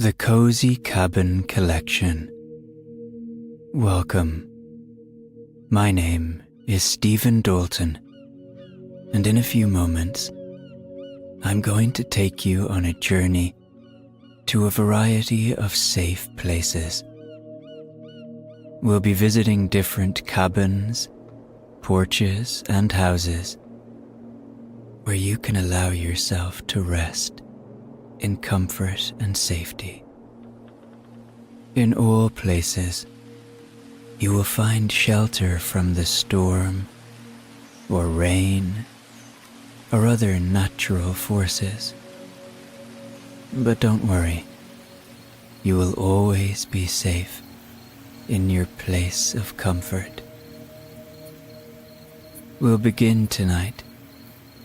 The Cozy Cabin Collection. Welcome. My name is Stephen Dalton, and in a few moments, I'm going to take you on a journey to a variety of safe places. We'll be visiting different cabins, porches, and houses where you can allow yourself to rest in comfort and safety. In all places, you will find shelter from the storm, or rain, or other natural forces. But don't worry, you will always be safe in your place of comfort. We'll begin tonight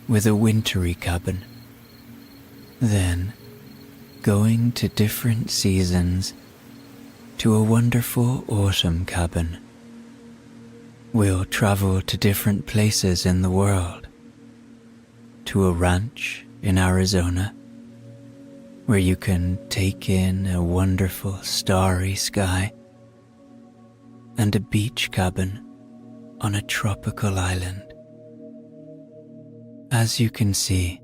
with a wintry cabin, then going to different seasons to a wonderful autumn cabin. We'll travel to different places in the world, to a ranch in Arizona, where you can take in a wonderful starry sky, and a beach cabin on a tropical island. As you can see,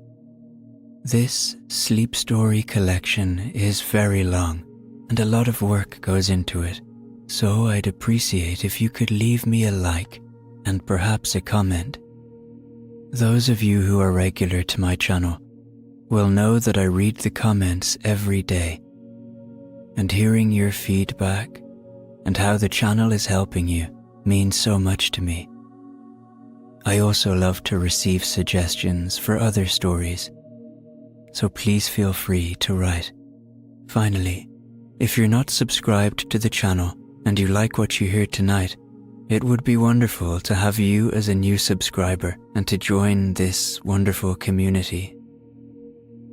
this sleep story collection is very long and a lot of work goes into it, so I'd appreciate if you could leave me a like and perhaps a comment. Those of you who are regular to my channel will know that I read the comments every day, and hearing your feedback and how the channel is helping you means so much to me. I also love to receive suggestions for other stories, so please feel free to write. Finally, if you're not subscribed to the channel and you like what you hear tonight, it would be wonderful to have you as a new subscriber and to join this wonderful community.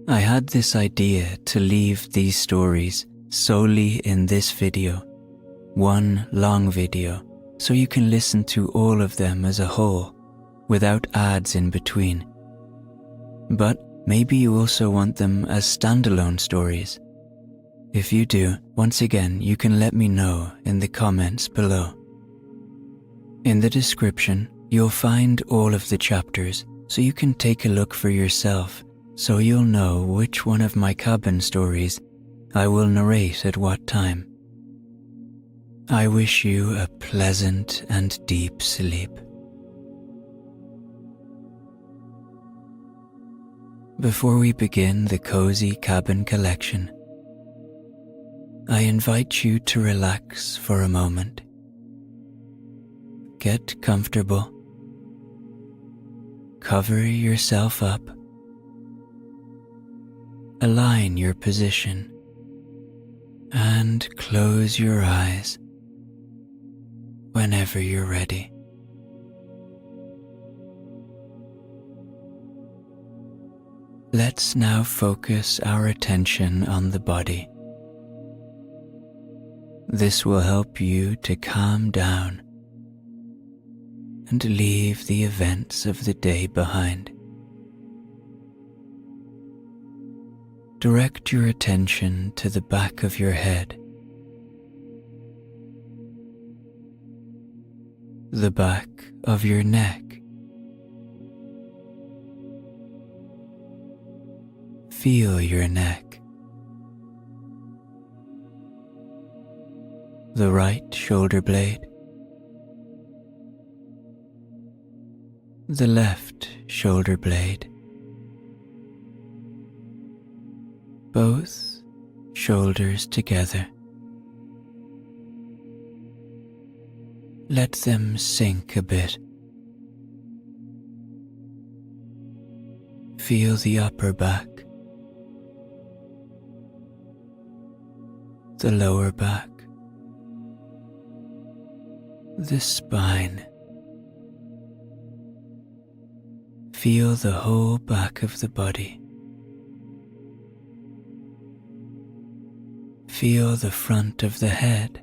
I had this idea to leave these stories solely in this video, one long video, so you can listen to all of them as a whole, without ads in between. But maybe you also want them as standalone stories. If you do, once again, you can let me know in the comments below. In the description, you'll find all of the chapters, so you can take a look for yourself, so you'll know which one of my cabin stories I will narrate at what time. I wish you a pleasant and deep sleep. Before we begin the Cozy Cabin Collection, I invite you to relax for a moment. Get comfortable. Cover yourself up. Align your position and close your eyes whenever you're ready. Let's now focus our attention on the body. This will help you to calm down and leave the events of the day behind. Direct your attention to the back of your head, the back of your neck, feel your neck, the right shoulder blade, the left shoulder blade, both shoulders together. Let them sink a bit. Feel the upper back, the lower back, the spine. Feel the whole back of the body. Feel the front of the head,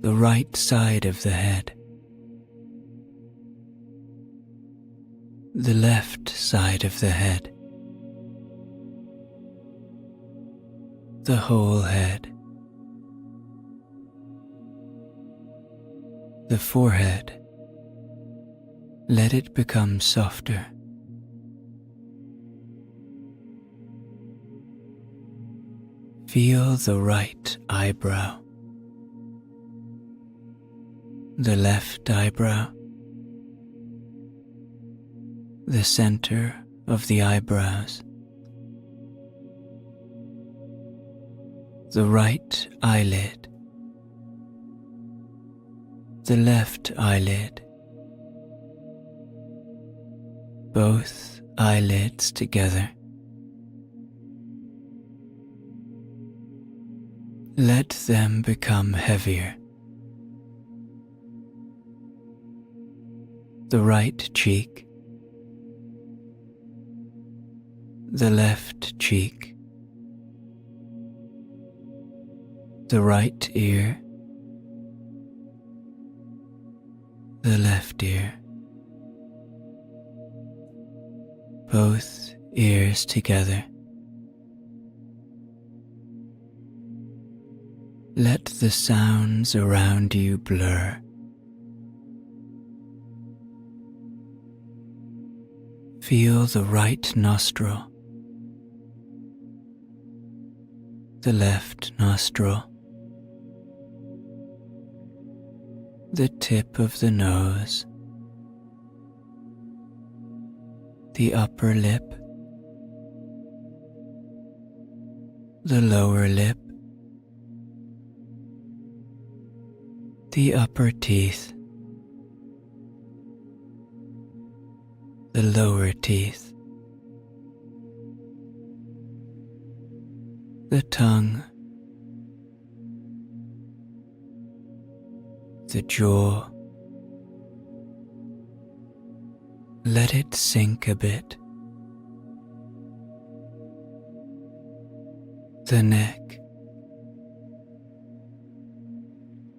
the right side of the head, the left side of the head, the whole head, the forehead. Let it become softer. Feel the right eyebrow, the left eyebrow, the center of the eyebrows, the right eyelid, the left eyelid, both eyelids together. Let them become heavier. The right cheek, the left cheek, the right ear, the left ear, both ears together. Let the sounds around you blur. Feel the right nostril, the left nostril, the tip of the nose, the upper lip, the lower lip, the upper teeth, the lower teeth, the tongue, the jaw. Let it sink a bit. The neck,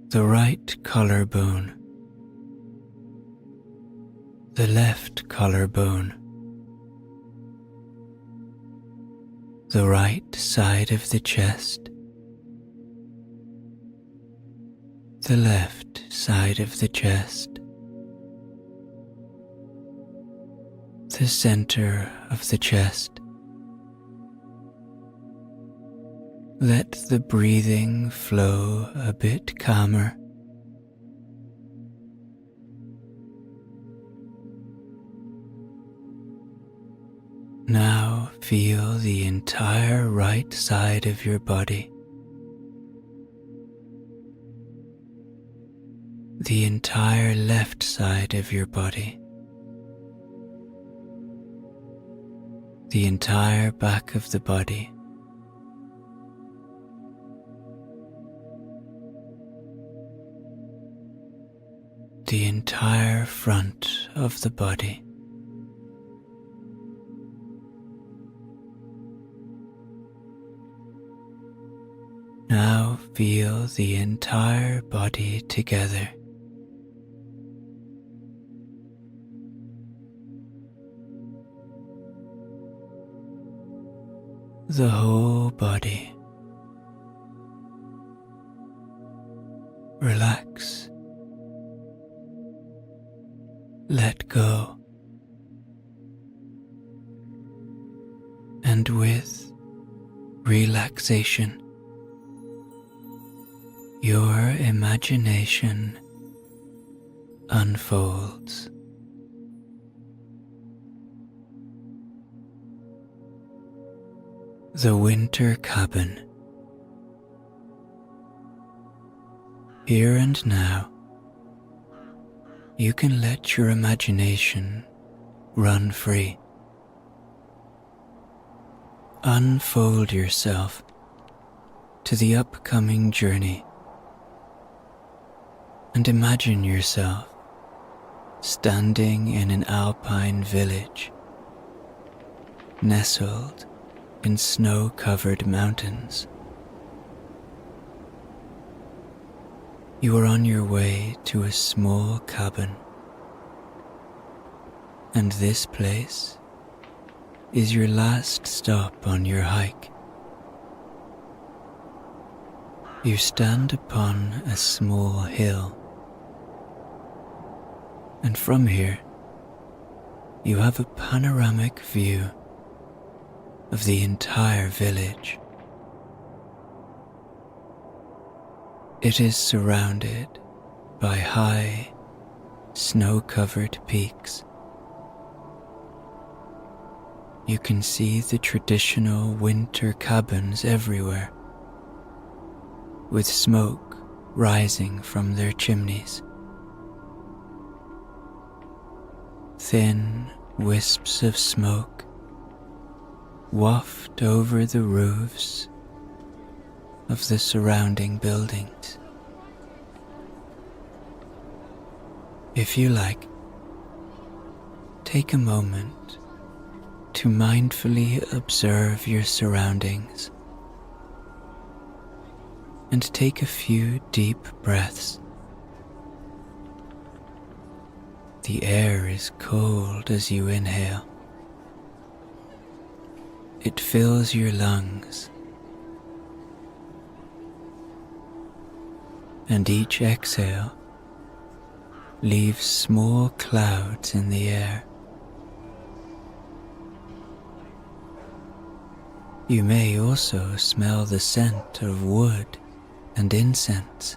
the right collarbone, the left collarbone, the right side of the chest, the left side of the chest, the center of the chest. Let the breathing flow a bit calmer. Now feel the entire right side of your body, the entire left side of your body, the entire back of the body, the entire front of the body. Now feel the entire body together. The whole body. Relax. Let go. And with relaxation, your imagination unfolds. The winter cabin. Here and now, you can let your imagination run free. Unfold yourself to the upcoming journey and imagine yourself standing in an alpine village, nestled in snow-covered mountains. You are on your way to a small cabin, and this place is your last stop on your hike. You stand upon a small hill, and from here you have a panoramic view of the entire village. It is surrounded by high, snow-covered peaks. You can see the traditional winter cabins everywhere, with smoke rising from their chimneys. Thin wisps of smoke waft over the roofs of the surrounding buildings. If you like, take a moment to mindfully observe your surroundings and take a few deep breaths. The air is cold as you inhale. It fills your lungs, and each exhale leaves small clouds in the air. You may also smell the scent of wood and incense.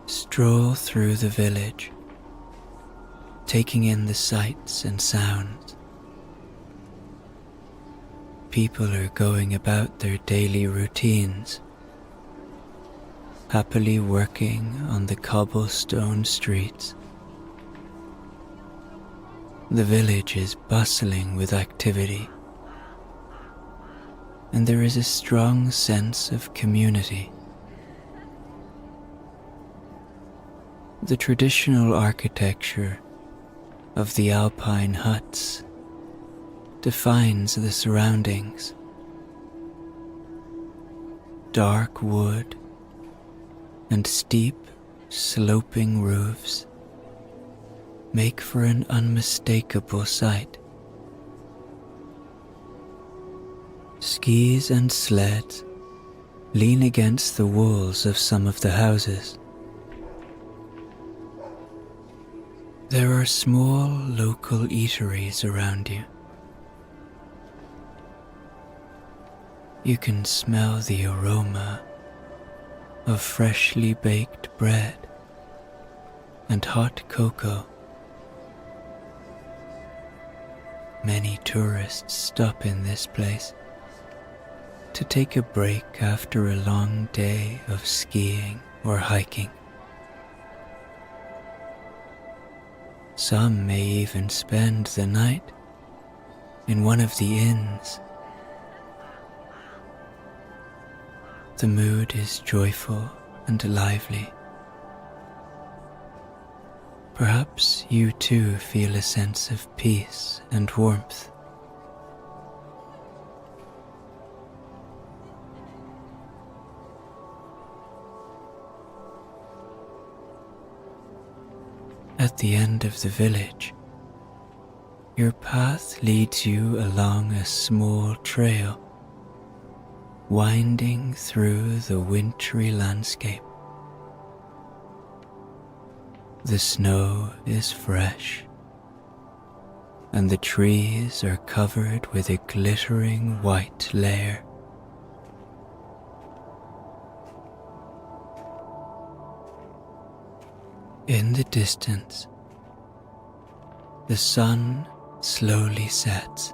Stroll through the village, taking in the sights and sounds. People are going about their daily routines, happily working on the cobblestone streets. The village is bustling with activity, and there is a strong sense of community. The traditional architecture of the alpine huts defines the surroundings. Dark wood and steep, sloping roofs make for an unmistakable sight. Skis and sleds lean against the walls of some of the houses. There are small local eateries around you. You can smell the aroma of freshly baked bread and hot cocoa. Many tourists stop in this place to take a break after a long day of skiing or hiking. Some may even spend the night in one of the inns. The mood is joyful and lively. Perhaps you too feel a sense of peace and warmth. At the end of the village, your path leads you along a small trail, winding through the wintry landscape. The snow is fresh, and the trees are covered with a glittering white layer. In the distance, the sun slowly sets,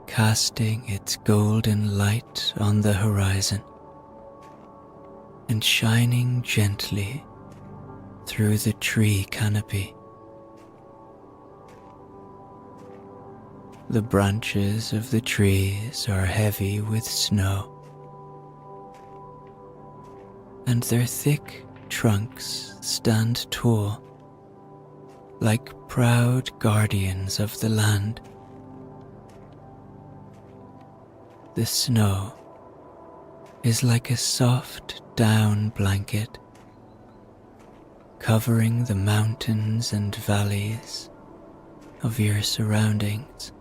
casting its golden light on the horizon and shining gently through the tree canopy. The branches of the trees are heavy with snow, and their thick trunks stand tall, like proud guardians of the land. The snow is like a soft down blanket, covering the mountains and valleys of your surroundings.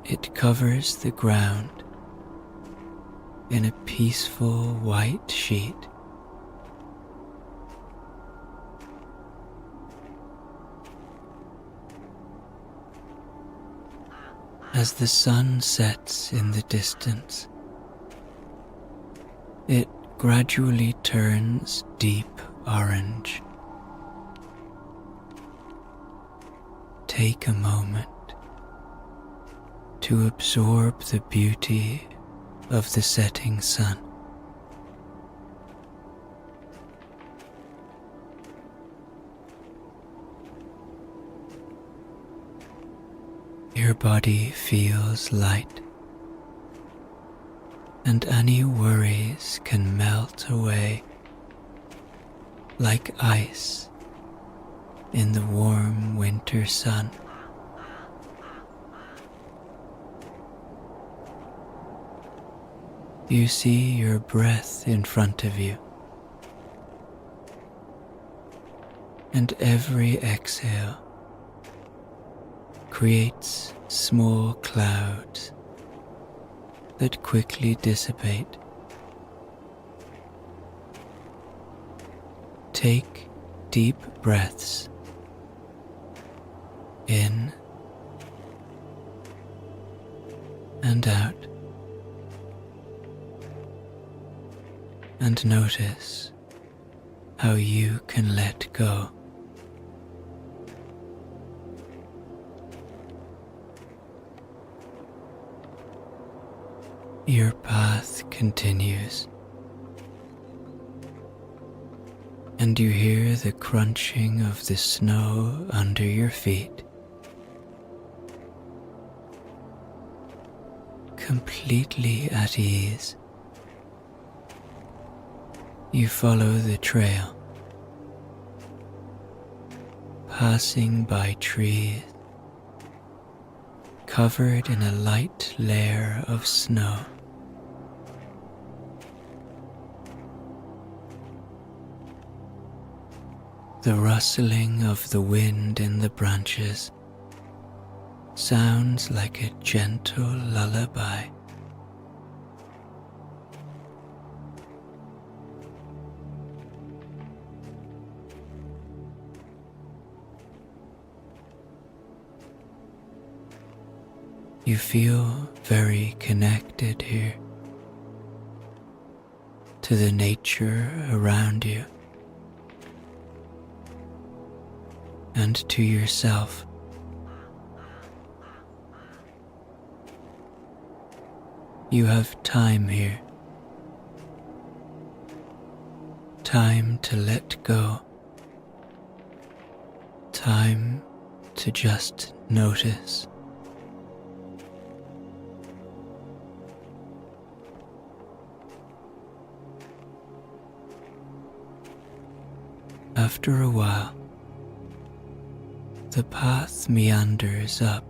It covers the ground in a peaceful white sheet. As the sun sets in the distance, it gradually turns deep orange. Take a moment to absorb the beauty of the setting sun. Your body feels light, and any worries can melt away like ice in the warm winter sun. You see your breath in front of you, and every exhale creates small clouds that quickly dissipate. Take deep breaths in and out, and notice how you can let go. Your path continues, and you hear the crunching of the snow under your feet. Completely at ease, you follow the trail, passing by trees covered in a light layer of snow. The rustling of the wind in the branches sounds like a gentle lullaby. You feel very connected here to the nature around you and to yourself. You have time here, time to let go, time to just notice. After a while, the path meanders up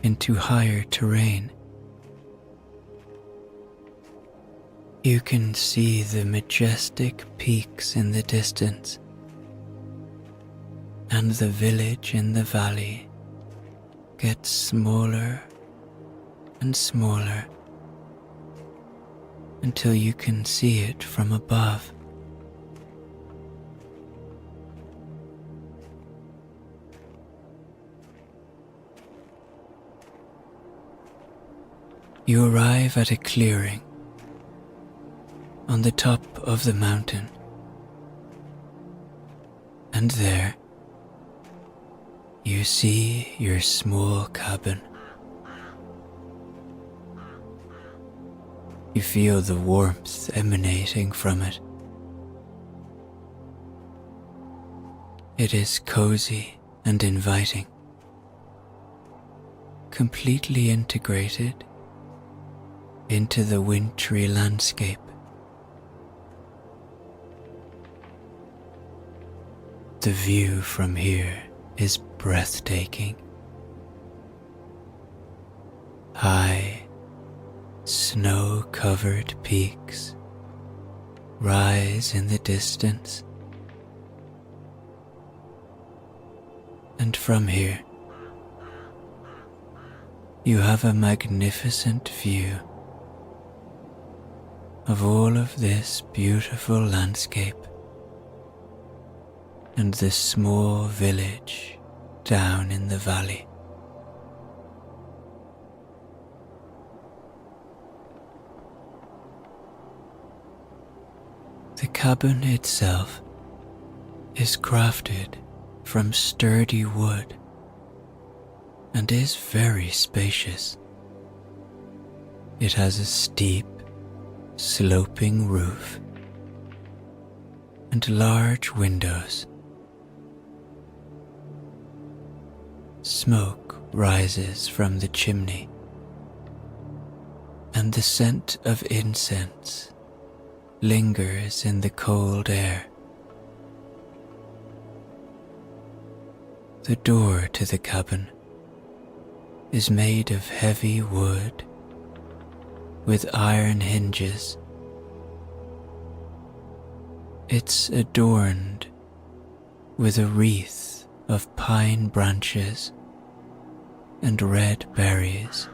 into higher terrain. You can see the majestic peaks in the distance, and the village in the valley gets smaller and smaller until you can see it from above. You arrive at a clearing on the top of the mountain, and there you see your small cabin. You feel the warmth emanating from it. It is cozy and inviting, completely integrated into the wintry landscape. The view from here is breathtaking. High, snow-covered peaks rise in the distance, and from here you have a magnificent view of all of this beautiful landscape and this small village down in the valley. The cabin itself is crafted from sturdy wood and is very spacious. It has a steep, sloping roof and large windows. Smoke rises from the chimney, and the scent of incense lingers in the cold air. The door to the cabin is made of heavy wood with iron hinges. It's adorned with a wreath of pine branches and red berries,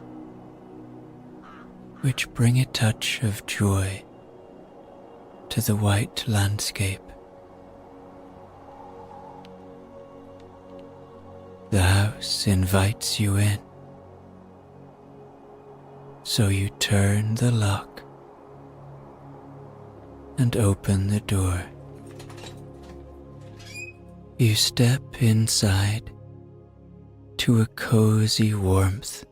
which bring a touch of joy to the white landscape. The house invites you in, so you turn the lock and open the door. You step inside to a cozy warmth,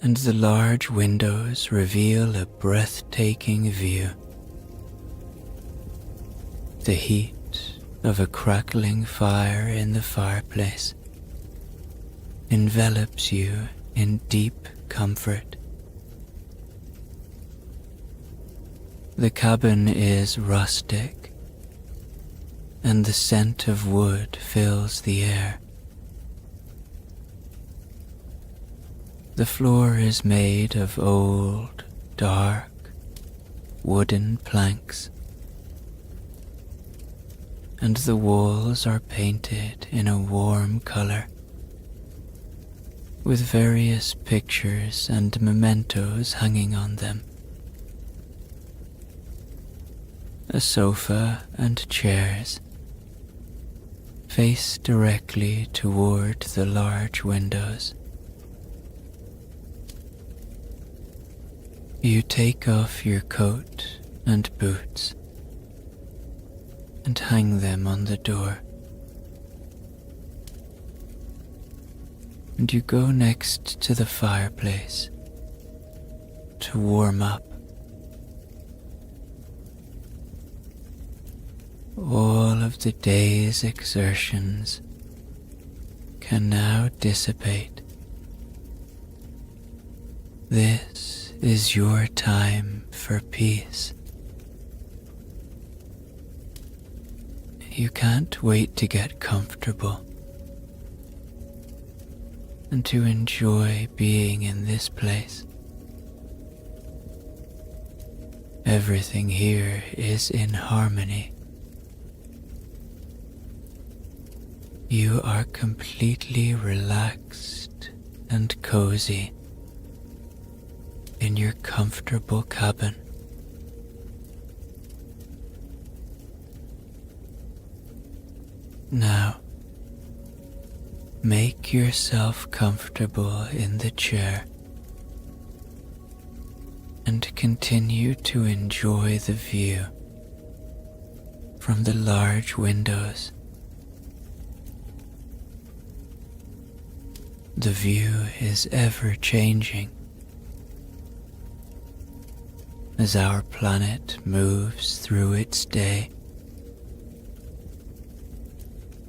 and the large windows reveal a breathtaking view. The heat of a crackling fire in the fireplace envelops you in deep comfort. The cabin is rustic, and the scent of wood fills the air. The floor is made of old, dark, wooden planks, and the walls are painted in a warm color, with various pictures and mementos hanging on them. A sofa and chairs face directly toward the large windows. You take off your coat and boots and hang them on the door. And you go next to the fireplace to warm up. All of the day's exertions can now dissipate. This is your time for peace. You can't wait to get comfortable and to enjoy being in this place. Everything here is in harmony. You are completely relaxed and cozy in your comfortable cabin. Now, make yourself comfortable in the chair and continue to enjoy the view from the large windows. The view is ever changing as our planet moves through its day.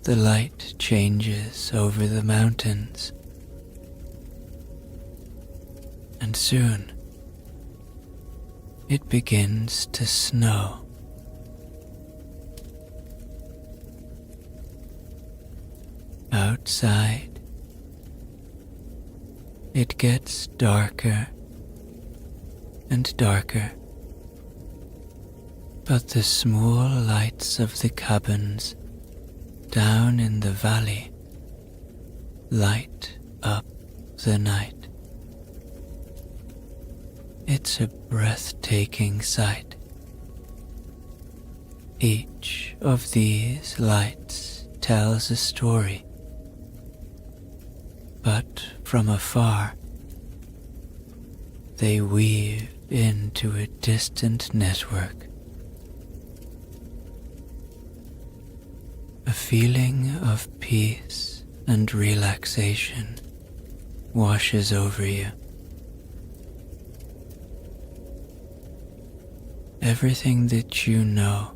The light changes over the mountains, and soon it begins to snow. Outside, it gets darker and darker, but the small lights of the cabins down in the valley light up the night. It's a breathtaking sight. Each of these lights tells a story, but from afar, they weave into a distant network. A feeling of peace and relaxation washes over you. Everything that you know,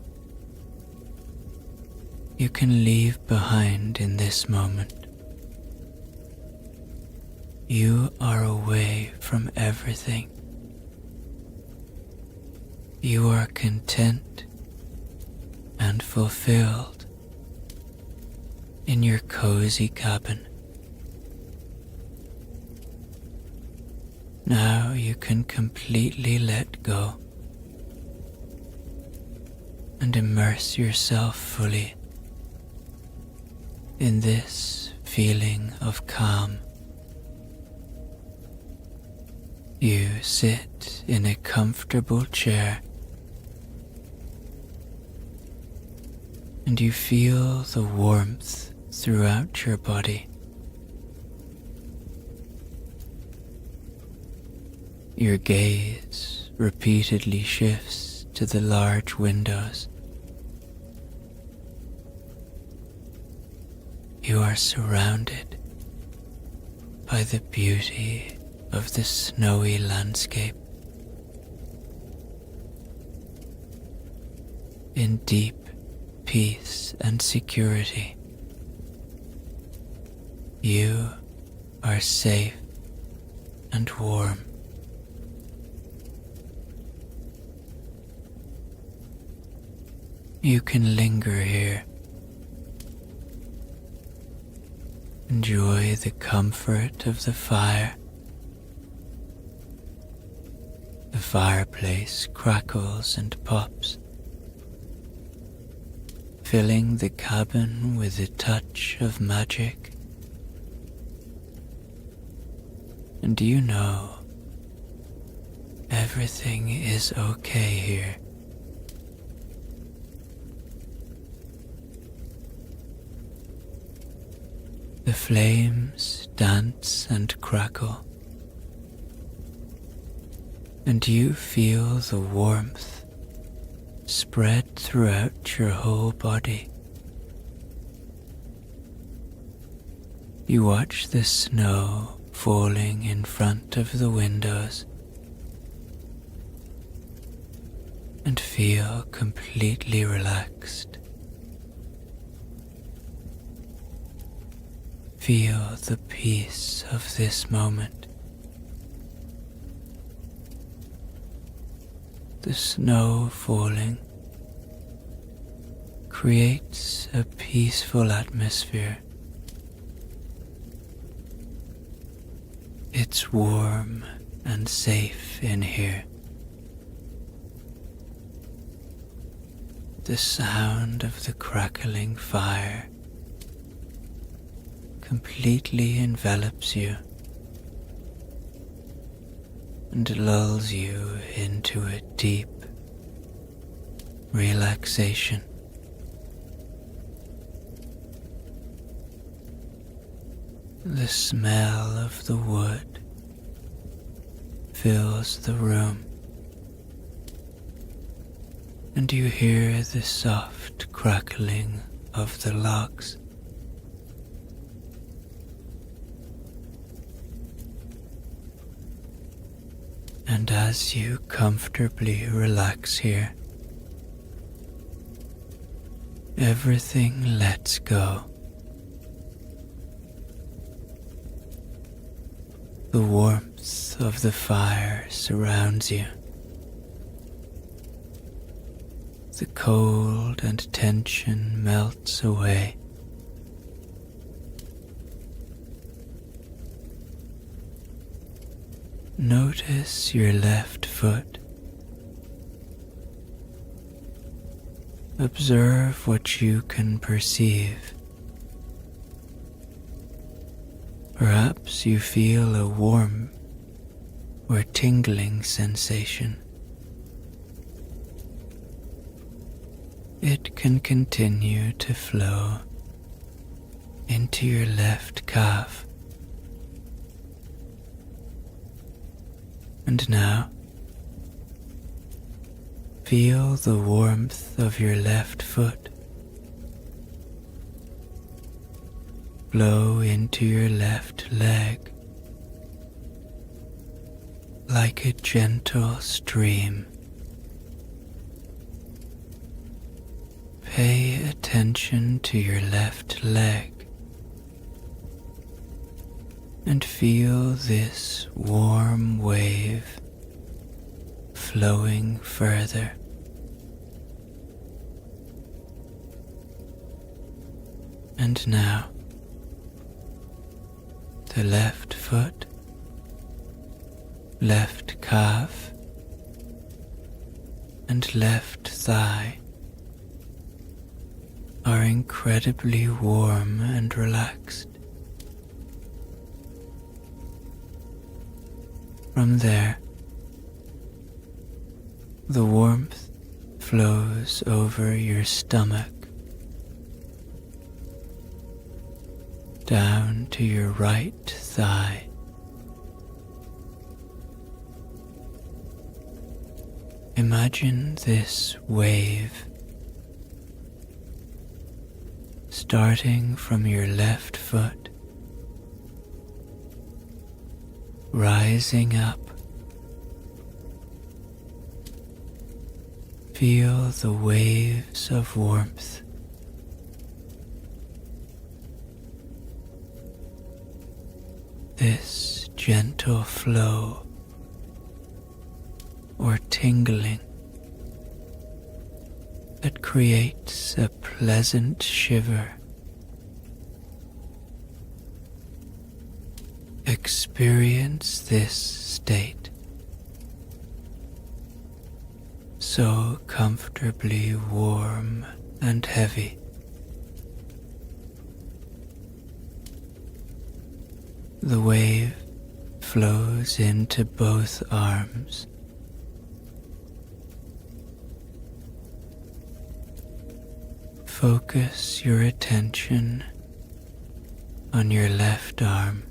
you can leave behind in this moment. You are away from everything. You are content and fulfilled in your cozy cabin. Now you can completely let go and immerse yourself fully in this feeling of calm. You sit in a comfortable chair and you feel the warmth throughout your body. Your gaze repeatedly shifts to the large windows. You are surrounded by the beauty of the snowy landscape. In deep peace and security, you are safe and warm. You can linger here, enjoy the comfort of the fire. The fireplace crackles and pops, filling the cabin with a touch of magic. And you know, everything is okay here. The flames dance and crackle, and you feel the warmth spread throughout your whole body. You watch the snow falling in front of the windows and feel completely relaxed. Feel the peace of this moment. The snow falling creates a peaceful atmosphere. It's warm and safe in here. The sound of the crackling fire completely envelops you and lulls you into a deep relaxation. The smell of the wood fills the room, and you hear the soft crackling of the logs. And as you comfortably relax here, everything lets go. The warmth of the fire surrounds you. The cold and tension melts away. Notice your left foot. Observe what you can perceive. Perhaps you feel a warm or tingling sensation. It can continue to flow into your left calf. And now, feel the warmth of your left foot flow into your left leg like a gentle stream. Pay attention to your left leg and feel this warm wave flowing further. And now, the left foot, left calf, and left thigh are incredibly warm and relaxed. From there, the warmth flows over your stomach, down to your right thigh. Imagine this wave starting from your left foot, rising up. Feel the waves of warmth. This gentle flow or tingling that creates a pleasant shiver. Experience this state, so comfortably warm and heavy. The wave flows into both arms. Focus your attention on your left arm.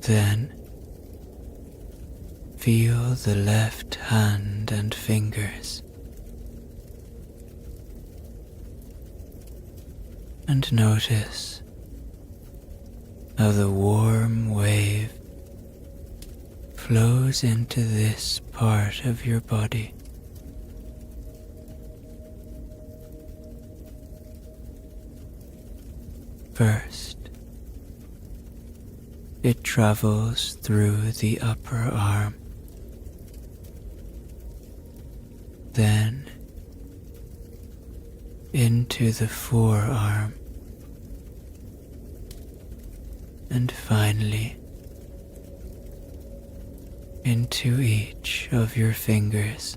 Then feel the left hand and fingers, and notice how the warm wave flows into this part of your body. First, it travels through the upper arm. Then into the forearm, and finally into each of your fingers.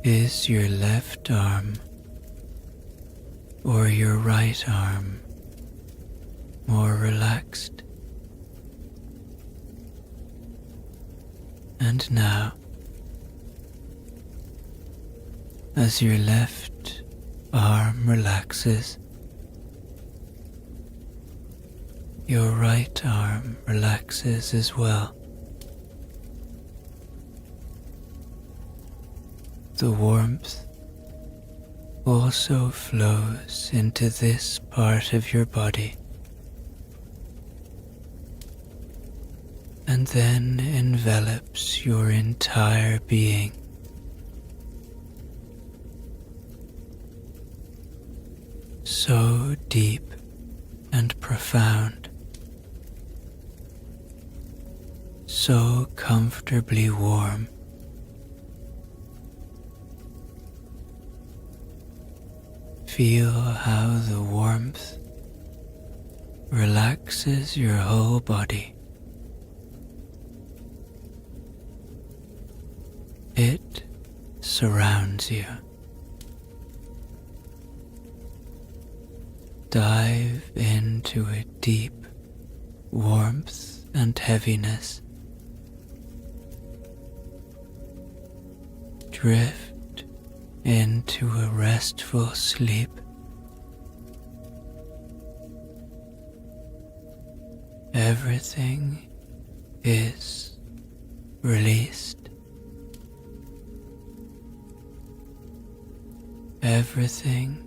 Is your left arm or your right arm more relaxed? And now, as your left arm relaxes, your right arm relaxes as well. The warmth also flows into this part of your body and then envelops your entire being. So deep and profound, so comfortably warm. Feel how the warmth relaxes your whole body. It surrounds you. dive into a deep warmth and heaviness. Drift into a restful sleep. Everything is released. Everything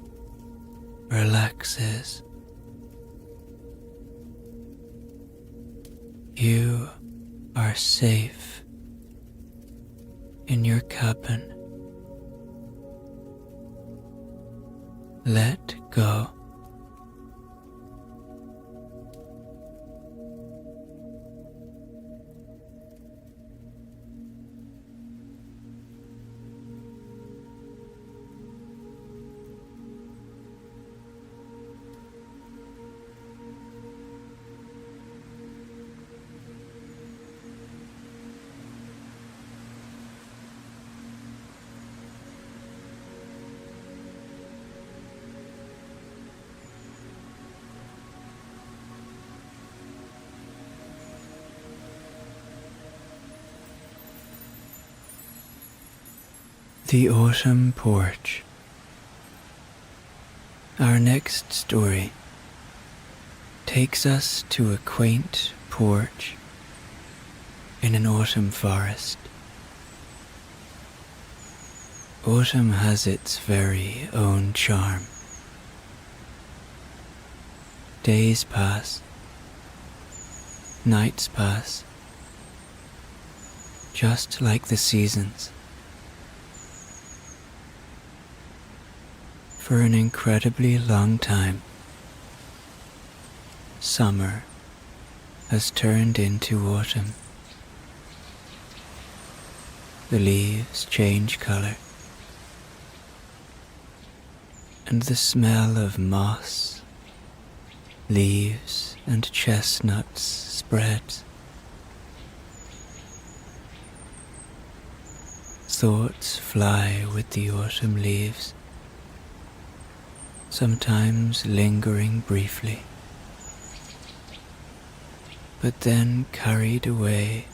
relaxes. You are safe in your cabin. Let go. The Autumn Porch. Our next story takes us to a quaint porch in an autumn forest. Autumn has its very own charm. Days pass, nights pass, just like the seasons. For an incredibly long time, summer has turned into autumn. The leaves change color, and the smell of moss, leaves, and chestnuts spreads. Thoughts fly with the autumn leaves, sometimes lingering briefly, but then carried away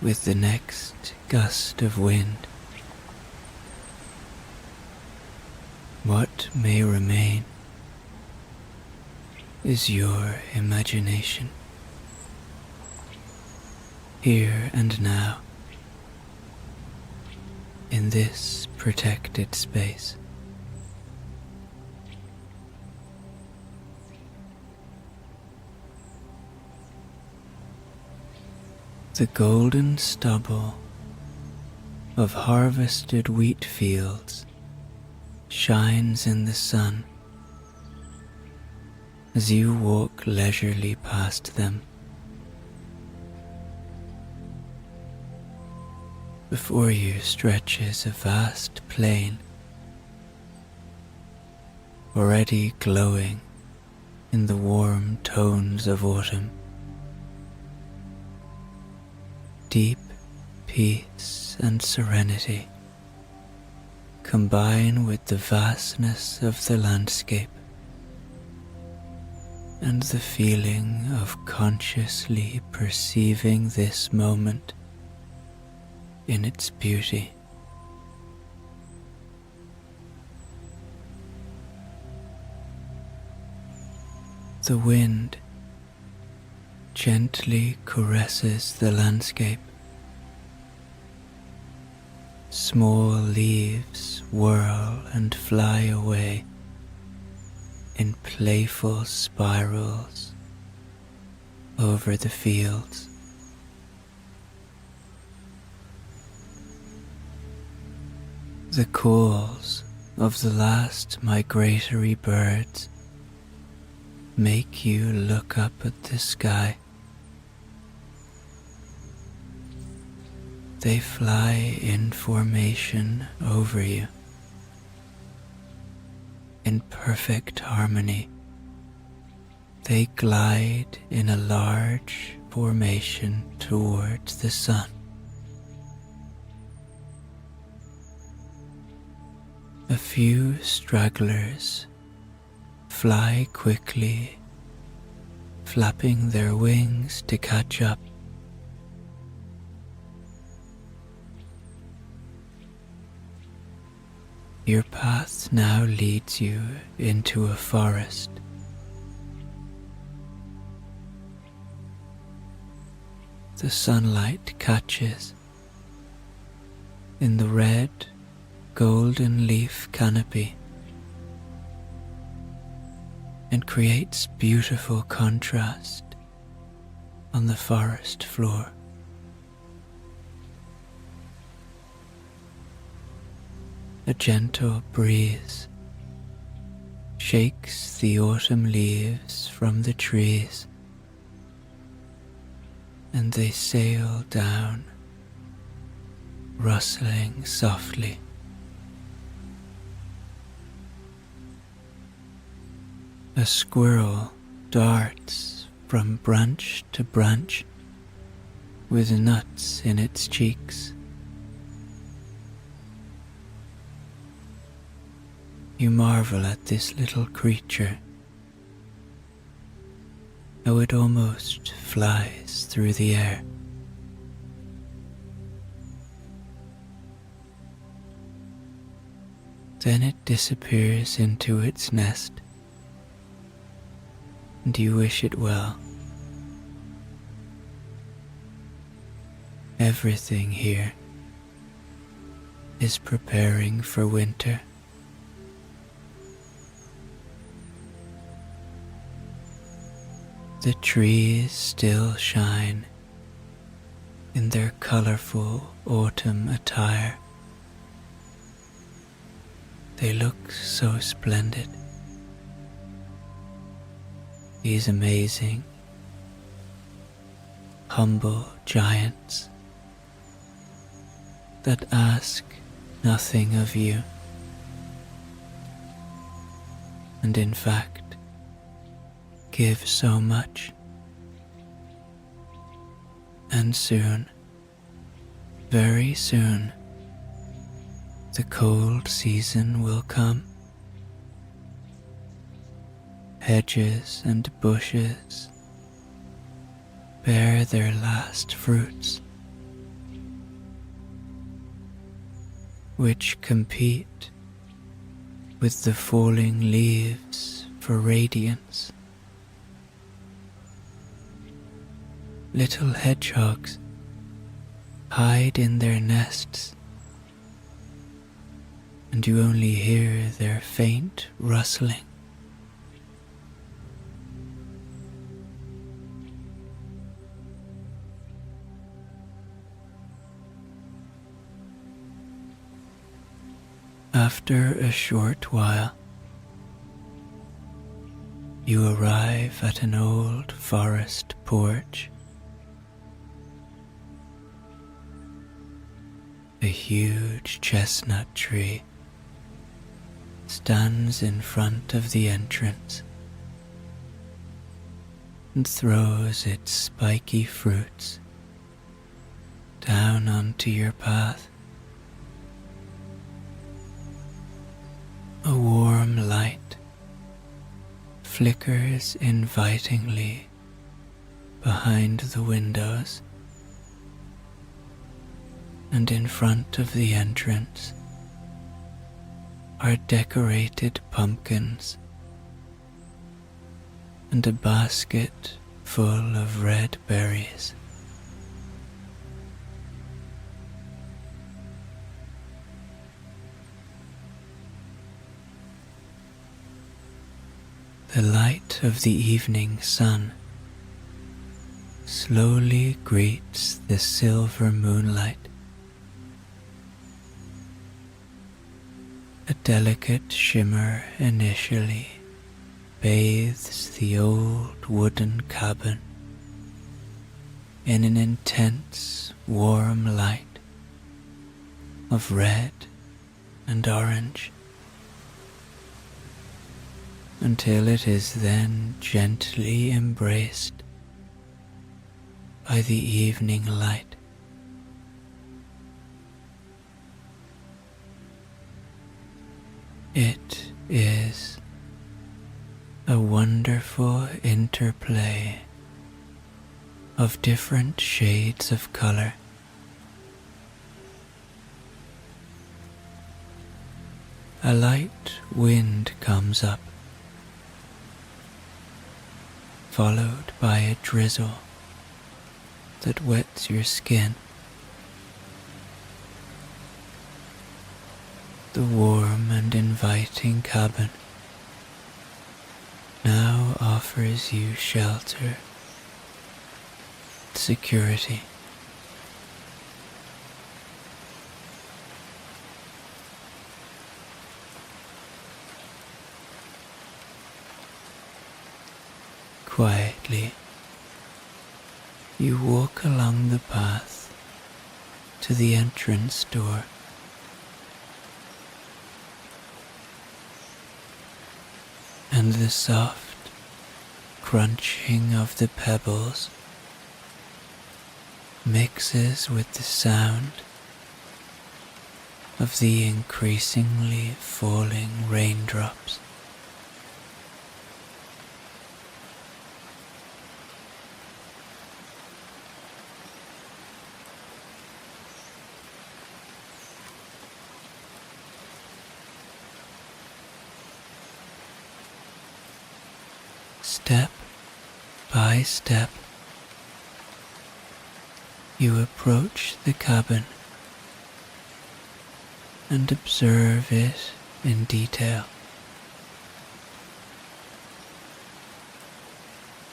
with the next gust of wind. What may remain is your imagination, here and now, in this protected space. The golden stubble of harvested wheat fields shines in the sun as you walk leisurely past them. Before you stretches a vast plain, already glowing in the warm tones of autumn. Deep peace and serenity combine with the vastness of the landscape and the feeling of consciously perceiving this moment in its beauty. The wind gently caresses the landscape. Small leaves whirl and fly away in playful spirals over the fields. The calls of the last migratory birds make you look up at the sky. They fly in formation over you, in perfect harmony. They glide in a large formation towards the sun. A few stragglers fly quickly, flapping their wings to catch up. Your path now leads you into a forest. The sunlight catches in the red, golden leaf canopy and creates beautiful contrast on the forest floor. A gentle breeze shakes the autumn leaves from the trees, and they sail down, rustling softly. A squirrel darts from branch to branch with nuts in its cheeks. You marvel at this little creature, how it almost flies through the air. Then it disappears into its nest, and you wish it well. Everything here is preparing for winter. The trees still shine in their colorful autumn attire. They look so splendid. These amazing, humble giants that ask nothing of you, and in fact give so much. And soon, very soon, the cold season will come. Hedges and bushes bear their last fruits, which compete with the falling leaves for radiance. Little hedgehogs hide in their nests, and you only hear their faint rustling. After a short while, you arrive at an old forest porch. A huge chestnut tree stands in front of the entrance and throws its spiky fruits down onto your path. A warm light flickers invitingly behind the windows, and in front of the entrance are decorated pumpkins and a basket full of red berries. The light of the evening sun slowly greets the silver moonlight. A delicate shimmer initially bathes the old wooden cabin in an intense warm light of red and orange, until it is then gently embraced by the evening light. It is a wonderful interplay of different shades of color. A light wind comes up, followed by a drizzle that wets your skin. The warm and inviting cabin now offers you shelter, security. Quietly, you walk along the path to the entrance door. And the soft crunching of the pebbles mixes with the sound of the increasingly falling raindrops. Step by step, you approach the cabin and observe it in detail.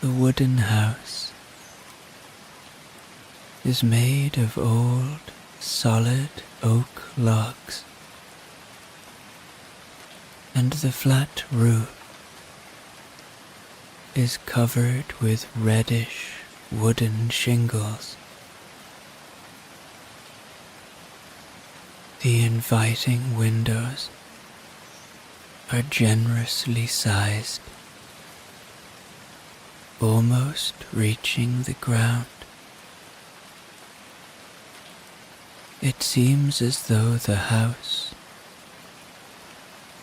The wooden house is made of old, solid oak logs, and the flat roof is covered with reddish wooden shingles. The inviting windows are generously sized, almost reaching the ground. It seems as though the house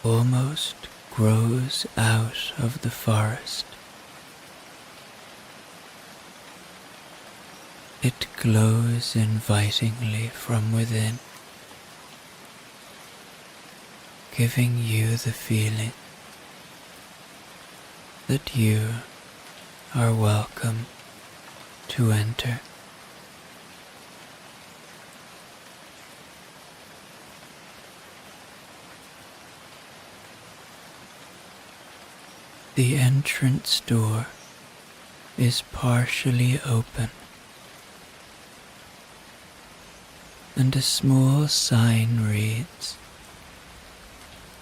almost grows out of the forest. It glows invitingly from within, giving you the feeling that you are welcome to enter. The entrance door is partially open, and a small sign reads,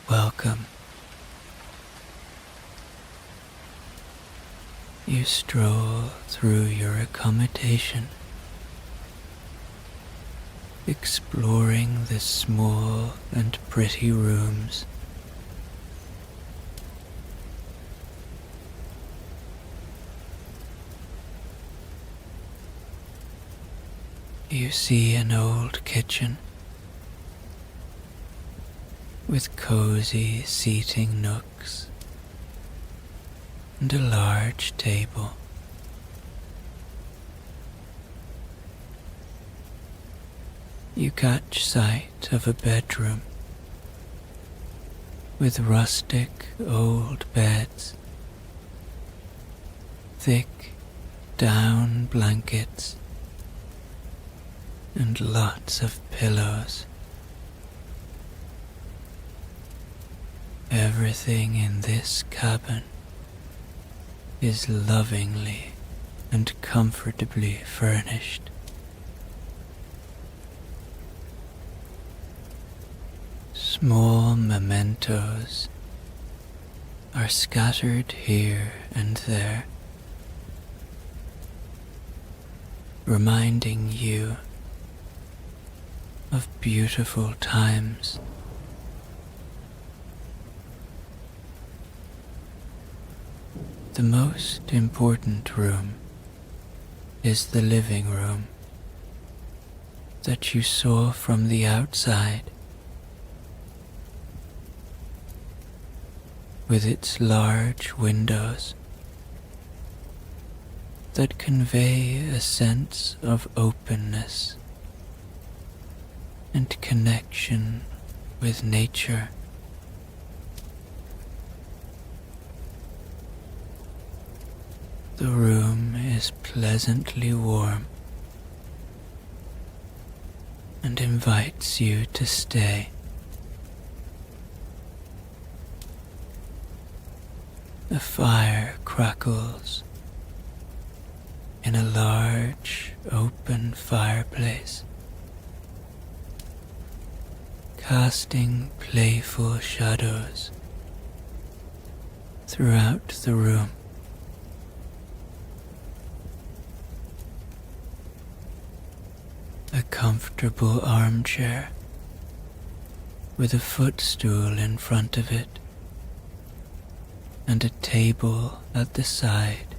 "Welcome." You stroll through your accommodation, exploring the small and pretty rooms. You see an old kitchen with cozy seating nooks and a large table. You catch sight of a bedroom with rustic old beds, thick down blankets, and lots of pillows. Everything in this cabin is lovingly and comfortably furnished. Small mementos are scattered here and there, reminding you of beautiful times. The most important room is the living room that you saw from the outside. with its large windows that convey a sense of openness and connection with nature. The room is pleasantly warm and invites you to stay. The fire crackles in a large open fireplace, casting playful shadows throughout the room. A comfortable armchair with a footstool in front of it and a table at the side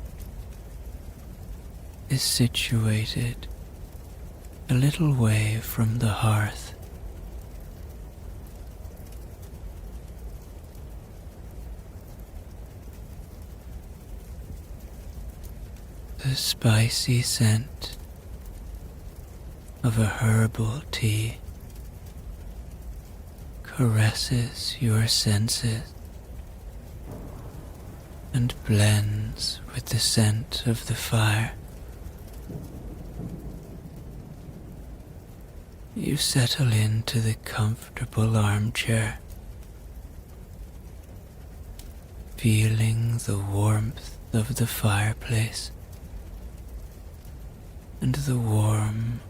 is situated a little way from the hearth. The spicy scent of a herbal tea caresses your senses and blends with the scent of the fire. You settle into the comfortable armchair, feeling the warmth of the fireplace and the warm,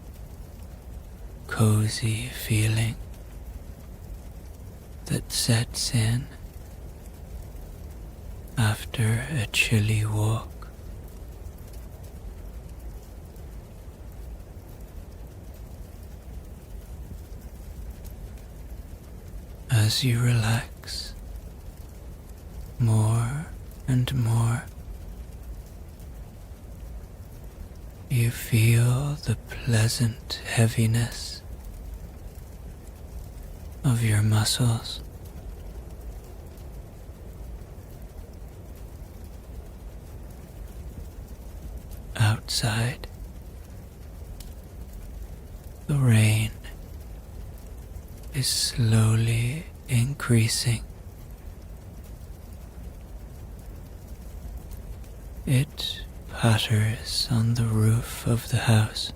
cozy feeling that sets in after a chilly walk. As you relax more and more, you feel the pleasant heaviness of your muscles. Outside, the rain is slowly increasing. It patters on the roof of the house,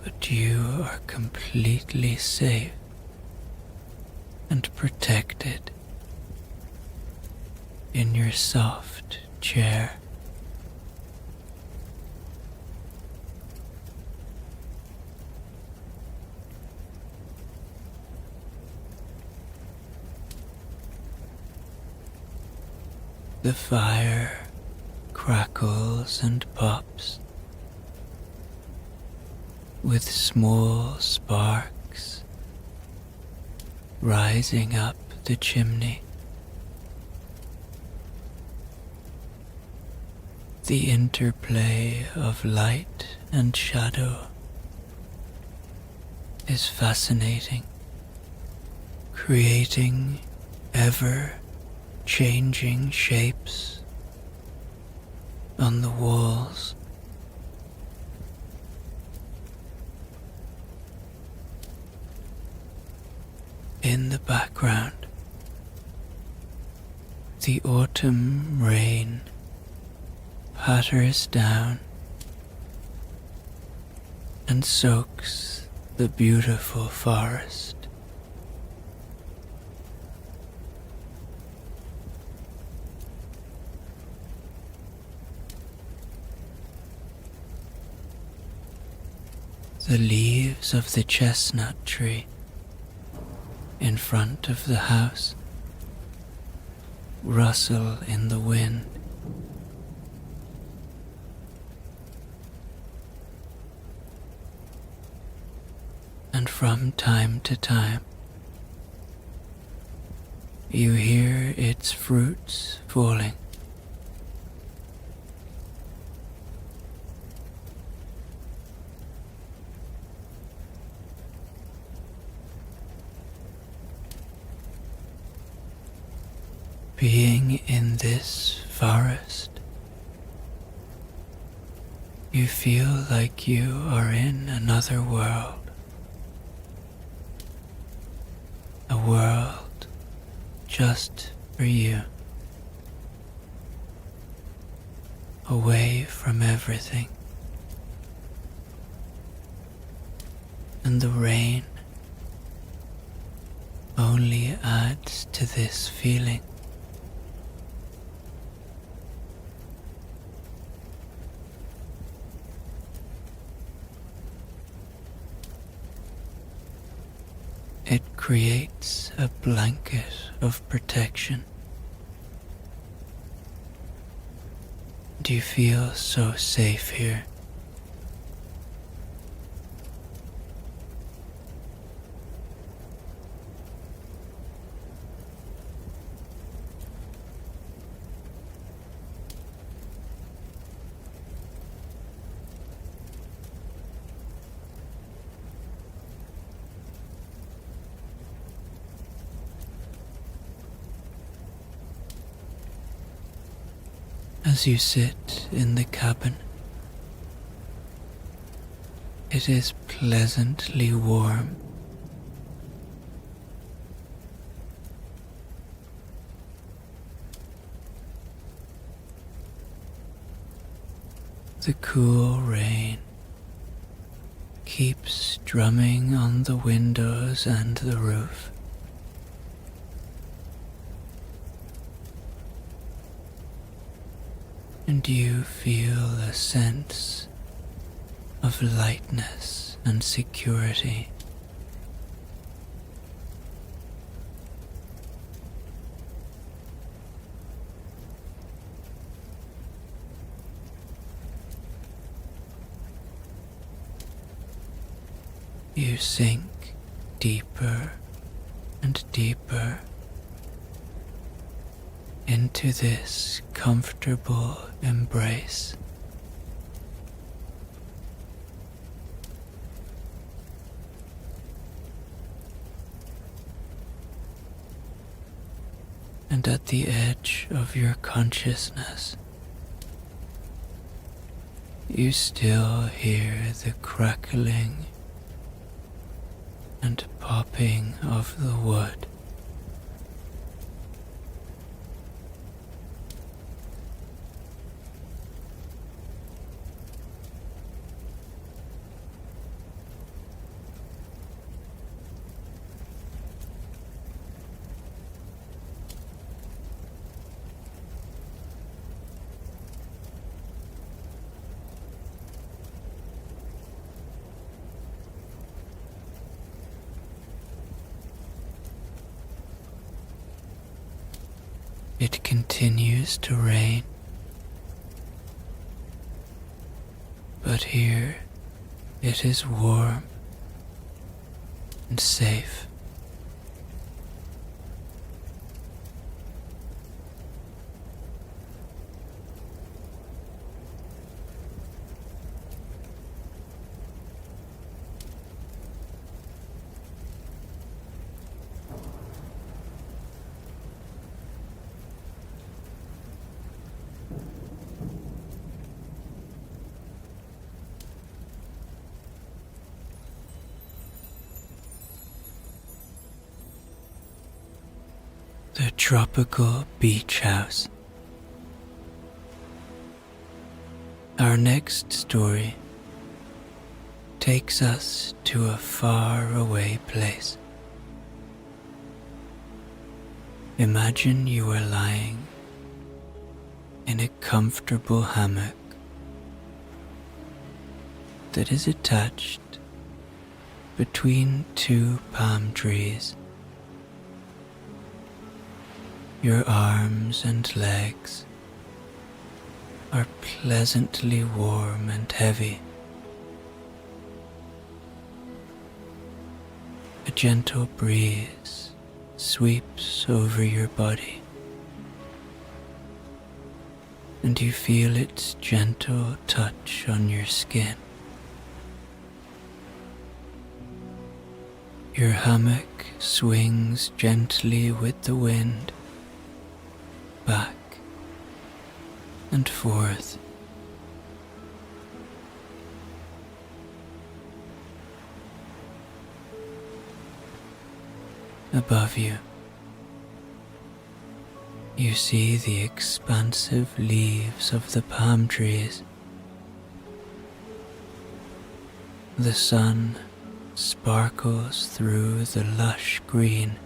but you are completely safe and protected in your soft chair. The fire crackles and pops with small sparks rising up the chimney. The interplay of light and shadow is fascinating, creating ever-changing shapes on the walls. In the background, the autumn rain patters down and soaks the beautiful forest. The leaves of the chestnut tree in front of the house rustle in the wind. And from time to time, you hear its fruits falling. Being in this forest, you feel like you are in another world, a world just for you, away from everything. And the rain only adds to this feeling. It creates a blanket of protection. Do you feel so safe here? As you sit in the cabin, it is pleasantly warm. The cool rain keeps drumming on the windows and the roof. And you feel a sense of lightness and security. You sink deeper and deeper into this comfortable embrace. And at the edge of your consciousness, you still hear the crackling and popping of the wood. It continues to rain, but here it is warm and safe. The tropical beach house. Our next story takes us to a far-away place. Imagine you are lying in a comfortable hammock that is attached between two palm trees. Your arms and legs are pleasantly warm and heavy. A gentle breeze sweeps over your body, and you feel its gentle touch on your skin. Your hammock swings gently with the wind, back and forth. Above you, you see the expansive leaves of the palm trees. The sun sparkles through the lush green,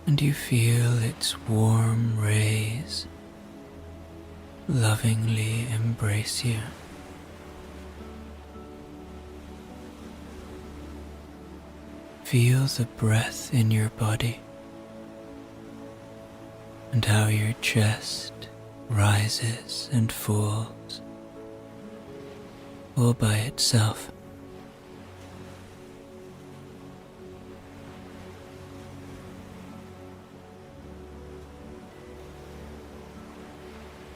and you feel its warm rays lovingly embrace you. Feel the breath in your body and how your chest rises and falls all by itself.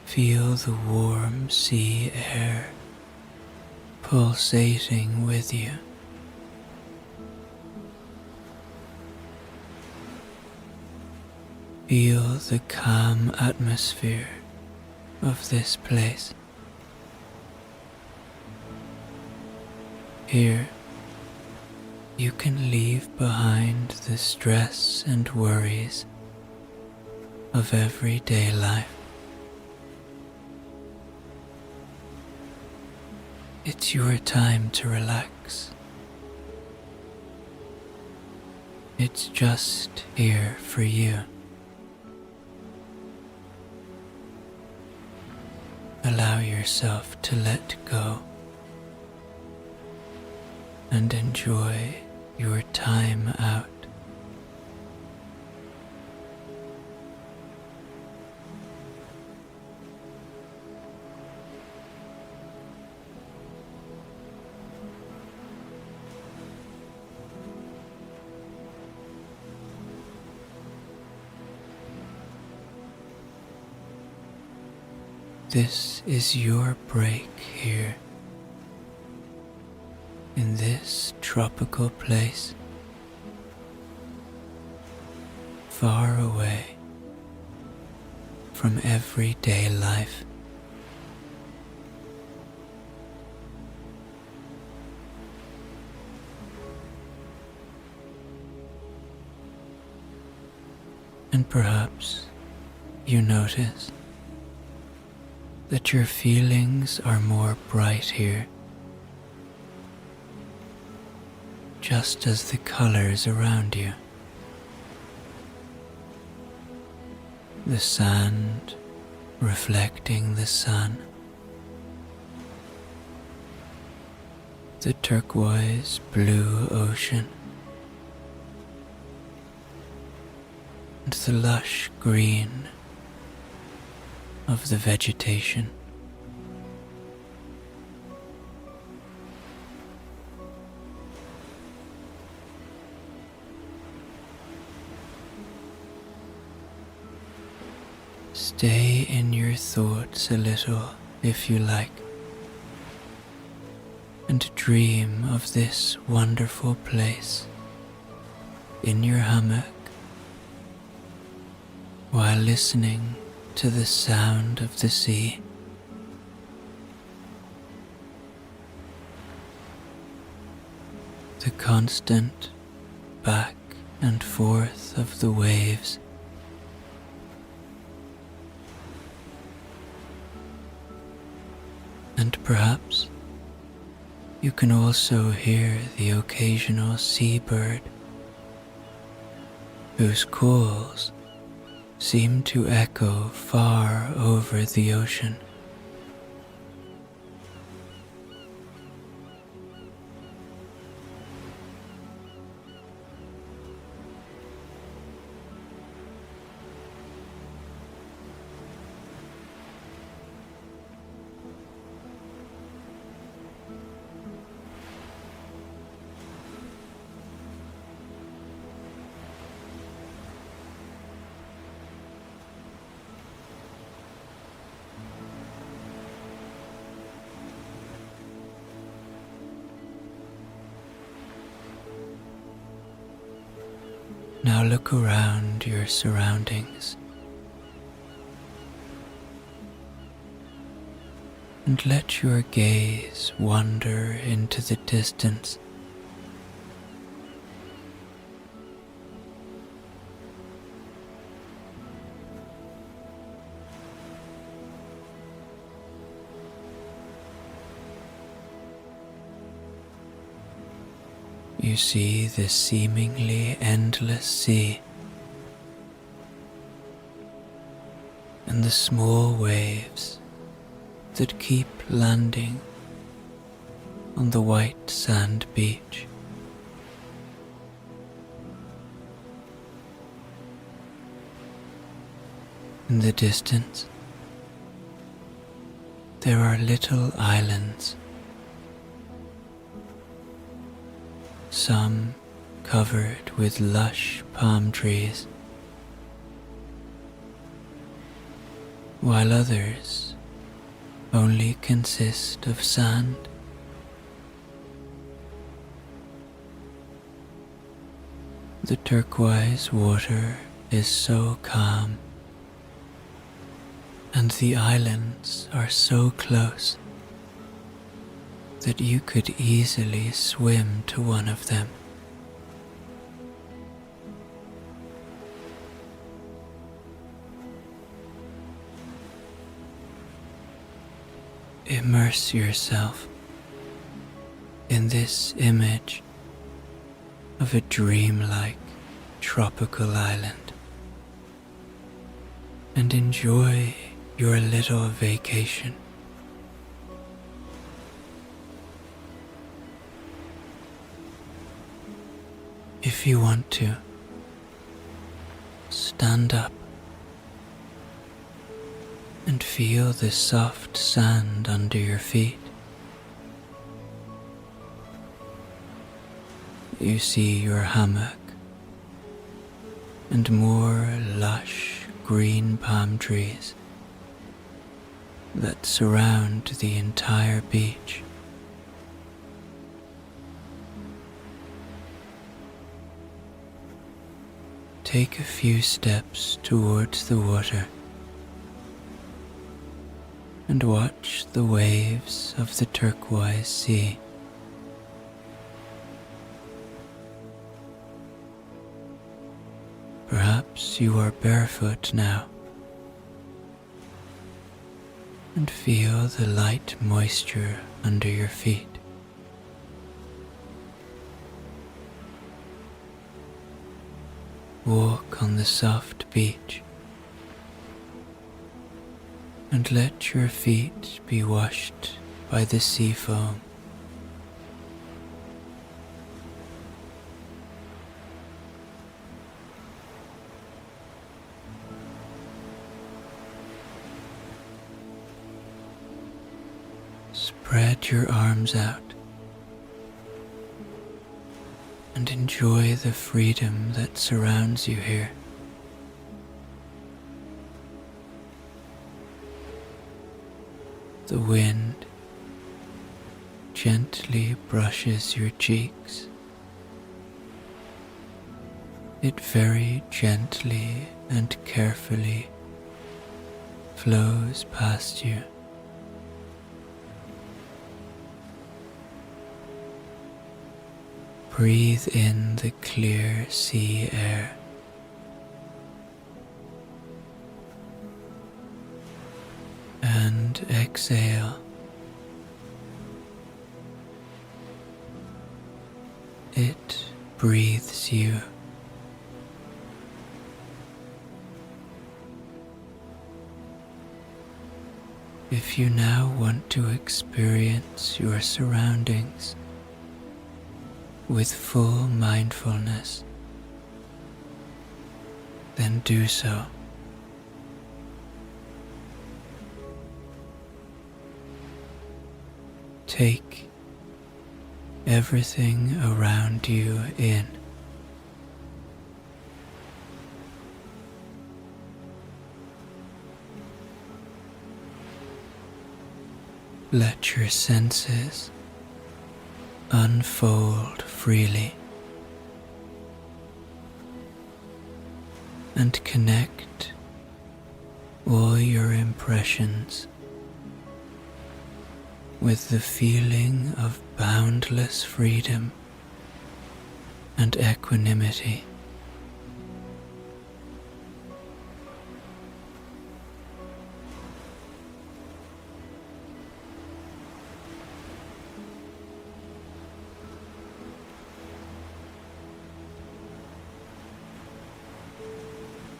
Feel the warm sea air pulsating with you. Feel the calm atmosphere of this place. Here, you can leave behind the stress and worries of everyday life. It's your time to relax. It's just here for you. Allow yourself to let go and enjoy your time out. This is your break here, in this tropical place, far away from everyday life. And perhaps you notice that your feelings are more bright here, just as the colors around you. The sand reflecting the sun, the turquoise blue ocean, and the lush green of the vegetation. Stay in your thoughts a little if you like, and dream of this wonderful place in your hammock while listening to the sound of the sea. The constant back and forth of the waves. And perhaps you can also hear the occasional seabird whose calls seem to echo far over the ocean. Now look around your surroundings and let your gaze wander into the distance. You see the seemingly endless sea and the small waves that keep landing on the white sand beach. In the distance, there are little islands, some covered with lush palm trees, while others only consist of sand. The turquoise water is so calm, and the islands are so close that you could easily swim to one of them. Immerse yourself in this image of a dreamlike tropical island and enjoy your little vacation. If you want to, stand up and feel the soft sand under your feet. You see your hammock and more lush green palm trees that surround the entire beach. Take a few steps towards the water and watch the waves of the turquoise sea. Perhaps you are barefoot now and feel the light moisture under your feet. Walk on the soft beach and let your feet be washed by the sea foam. Spread your arms out and enjoy the freedom that surrounds you here. The wind gently brushes your cheeks. It very gently and carefully flows past you. Breathe in the clear sea air. And exhale. It breathes you. If you now want to experience your surroundings with full mindfulness, then do so. Take everything around you in. Let your senses unfold freely. and connect all your impressions with the feeling of boundless freedom and equanimity.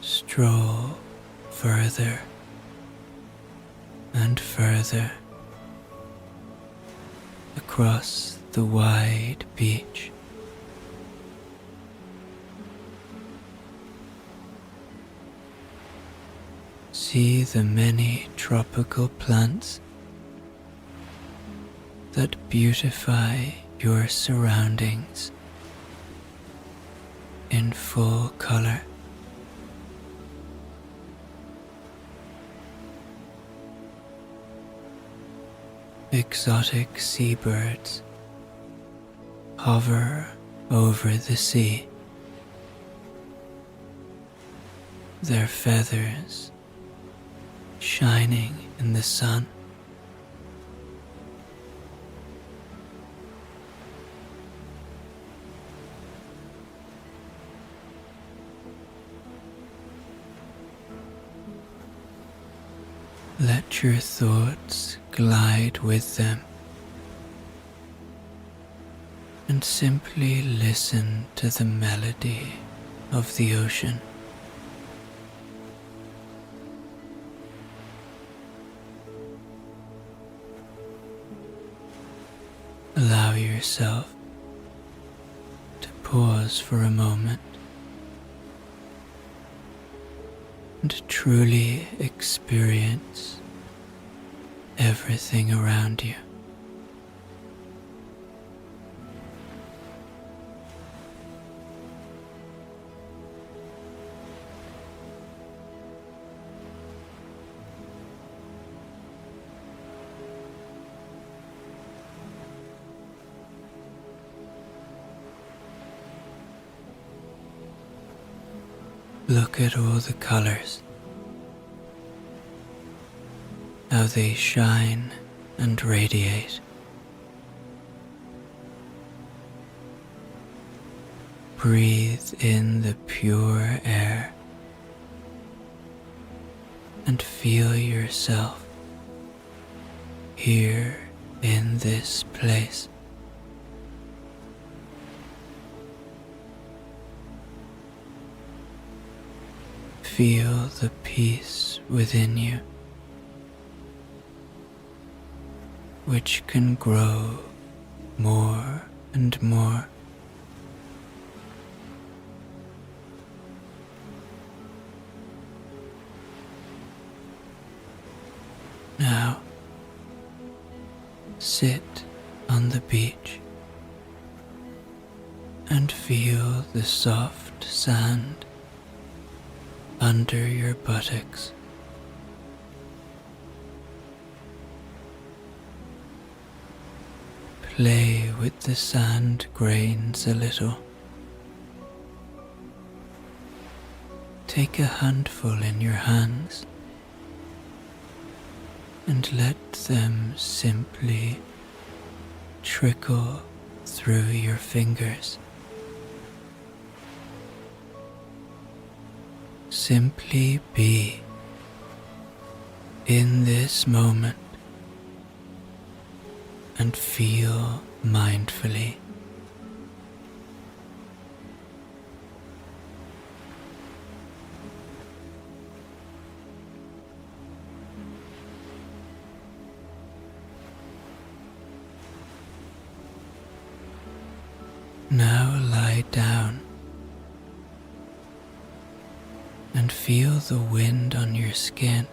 Stroll further and further across the wide beach. See the many tropical plants that beautify your surroundings in full color. Exotic seabirds hover over the sea, their feathers shining in the sun. Let your thoughts glide with them and simply listen to the melody of the ocean. Allow yourself to pause for a moment and truly experience everything around you. Look at all the colors, how they shine and radiate. Breathe in the pure air and feel yourself here in this place. Feel the peace within you, which can grow more and more. Now, sit on the beach and feel the soft sand under your buttocks. Play with the sand grains a little. Take a handful in your hands and let them simply trickle through your fingers. Simply be in this moment and feel mindfully. Now lie down and feel the wind on your skin.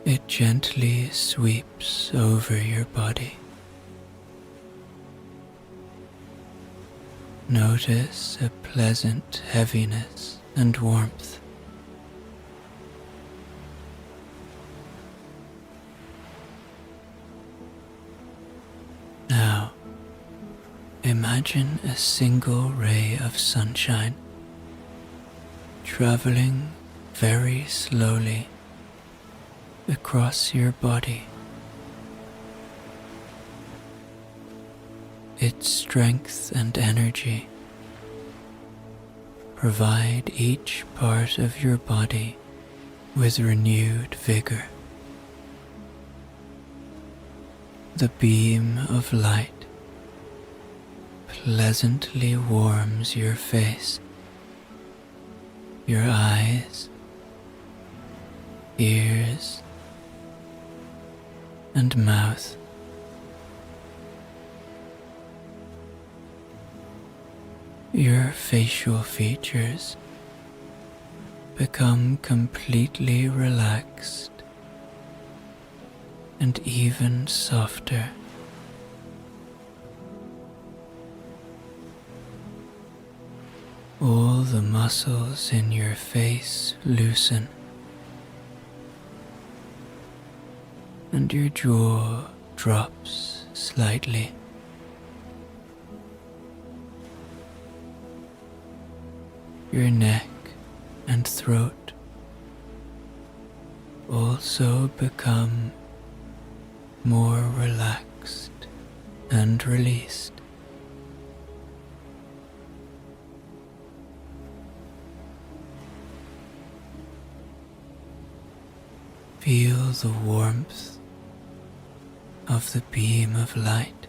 It gently sweeps over your body. Notice a pleasant heaviness and warmth. Now, imagine Imagine a single ray of sunshine traveling very slowly across your body. Its strength and energy provide each part of your body with renewed vigor. The beam of light pleasantly warms your face, your eyes, ears, and mouth. Your facial features become completely relaxed and even softer. All the muscles in your face loosen, and your jaw drops slightly. Your neck and throat also become more relaxed and released. Feel the warmth of the beam of light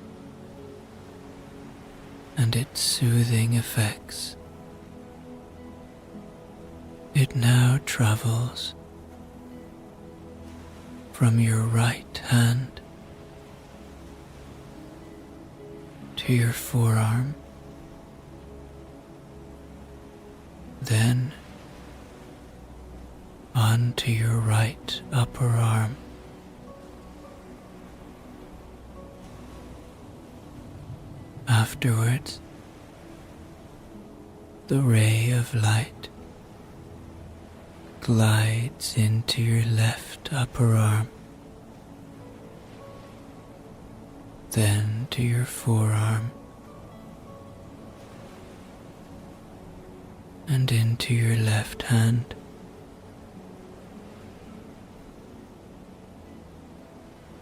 and its soothing effects. It now travels from your right hand to your forearm, then onto your right upper arm, afterwards the ray of light glides into your left upper arm, then to your forearm, and into your left hand.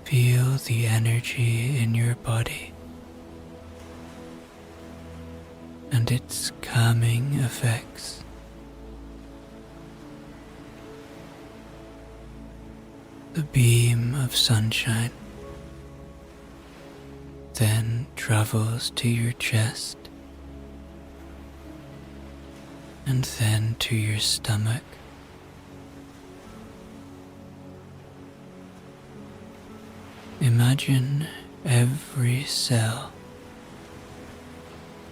Feel the energy in your body and its calming effects. The beam of sunshine then travels to your chest and then to your stomach. Imagine every cell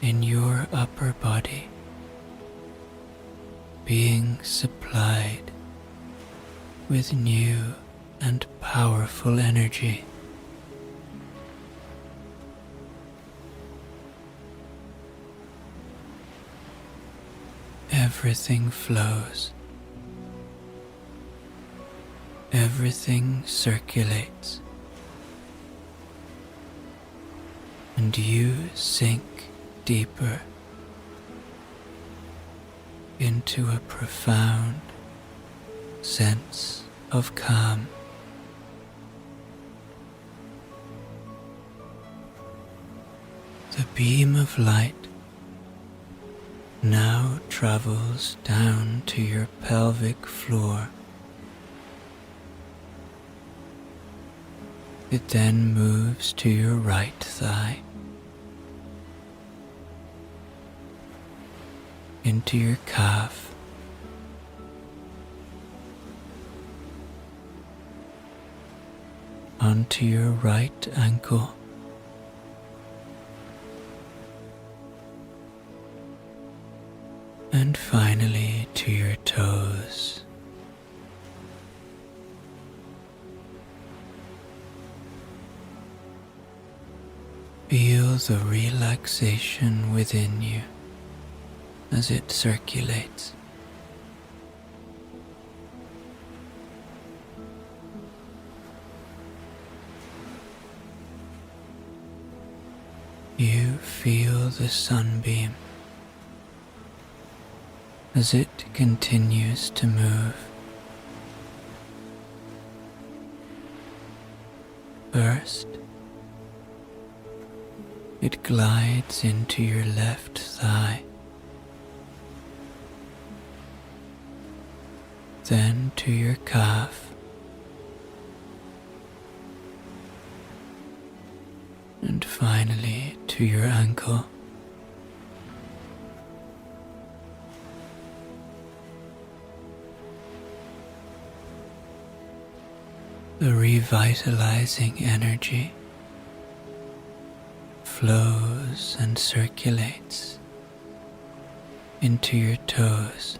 in your upper body being supplied with new and powerful energy. Everything flows. Everything circulates. And you sink deeper into a profound sense of calm. The beam of light now travels down to your pelvic floor. It then moves to your right thigh, into your calf, onto your right ankle, and finally to your toes. Feel the relaxation within you as it circulates. You feel the sunbeam as it continues to move. First, it glides into your left thigh, then to your calf, and finally to your ankle. The revitalizing energy flows and circulates into your toes.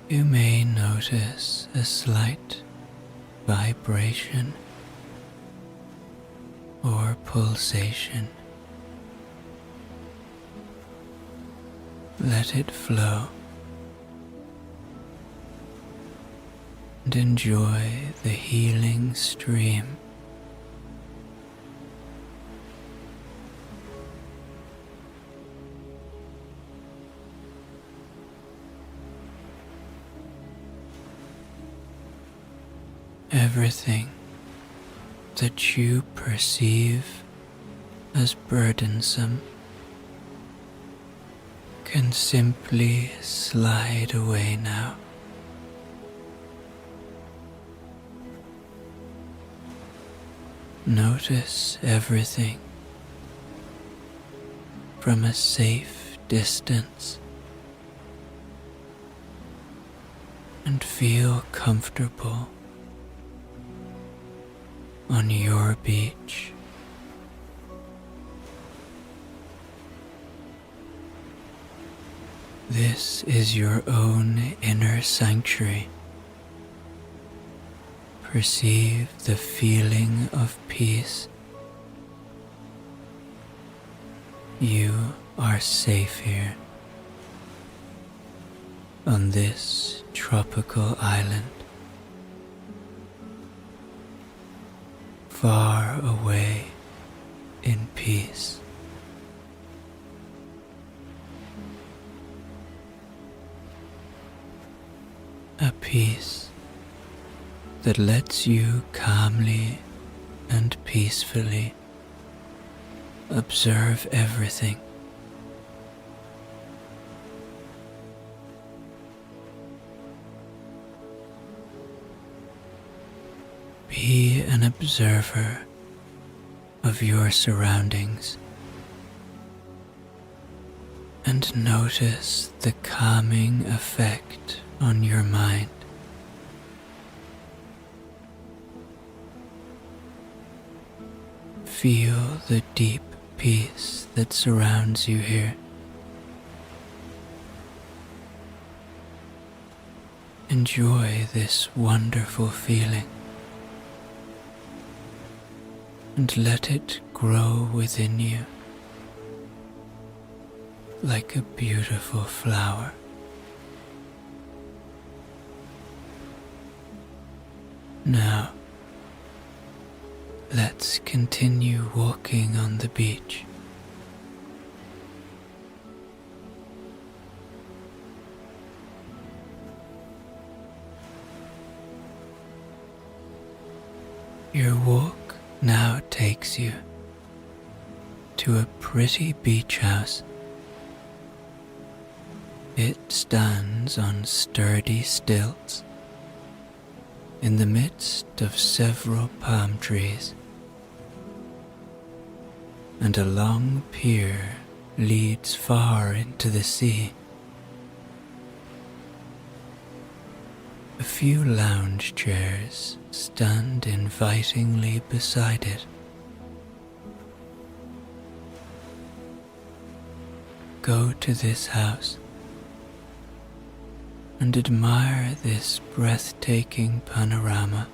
You may notice a slight vibration or pulsation. Let it flow and enjoy the healing stream. Everything that you perceive as burdensome can simply slide away now. Notice everything from a safe distance and feel comfortable on your beach. This is your own inner sanctuary. Perceive the feeling of peace. You are safe here, on this tropical island, far away in peace. A peace that lets you calmly and peacefully observe everything. Be an observer of your surroundings and notice the calming effect on your mind. Feel the deep peace that surrounds you here. Enjoy this wonderful feeling and let it grow within you like a beautiful flower. Now, let's continue walking on the beach. Your walk now takes you to a pretty beach house. It stands on sturdy stilts in the midst of several palm trees, and a long pier leads far into the sea. A few lounge chairs stand invitingly beside it. Go to this house and admire this breathtaking panorama.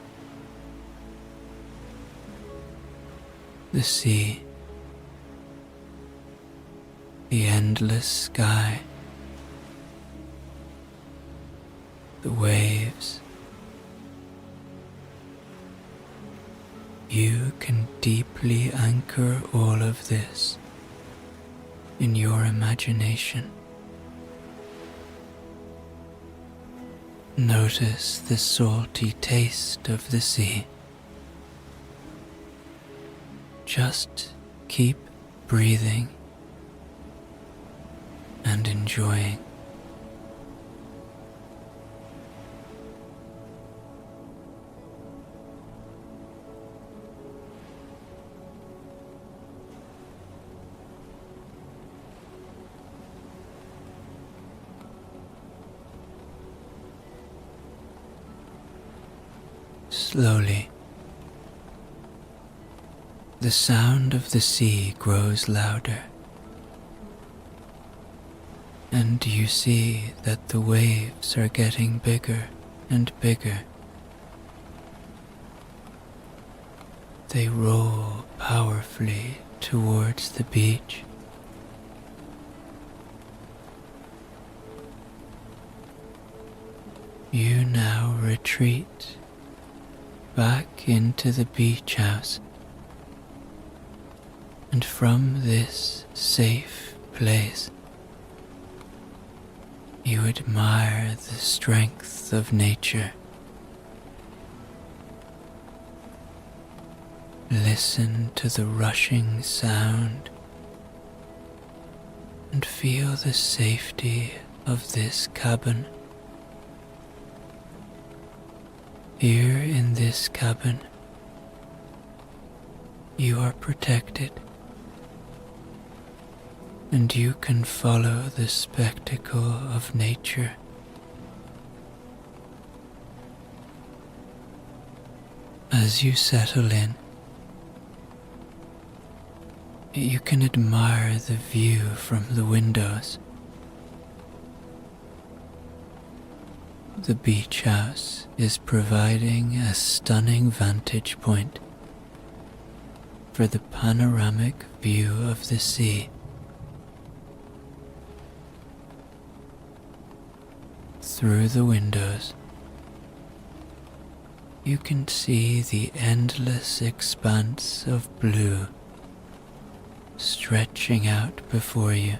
The sea, the endless sky, the waves. You can deeply anchor all of this in your imagination. Notice the salty taste of the sea. Just keep breathing and enjoying. Slowly, the sound of the sea grows louder, and you see that the waves are getting bigger and bigger. They roll powerfully towards the beach. You now retreat back into the beach house, and from this safe place you admire the strength of nature. Listen to the rushing sound and feel the safety of this cabin. Here in this cabin, you are protected, and you can follow the spectacle of nature. As you settle in, you can admire the view from the windows. The beach house is providing a stunning vantage point for the panoramic view of the sea. Through the windows, you can see the endless expanse of blue stretching out before you.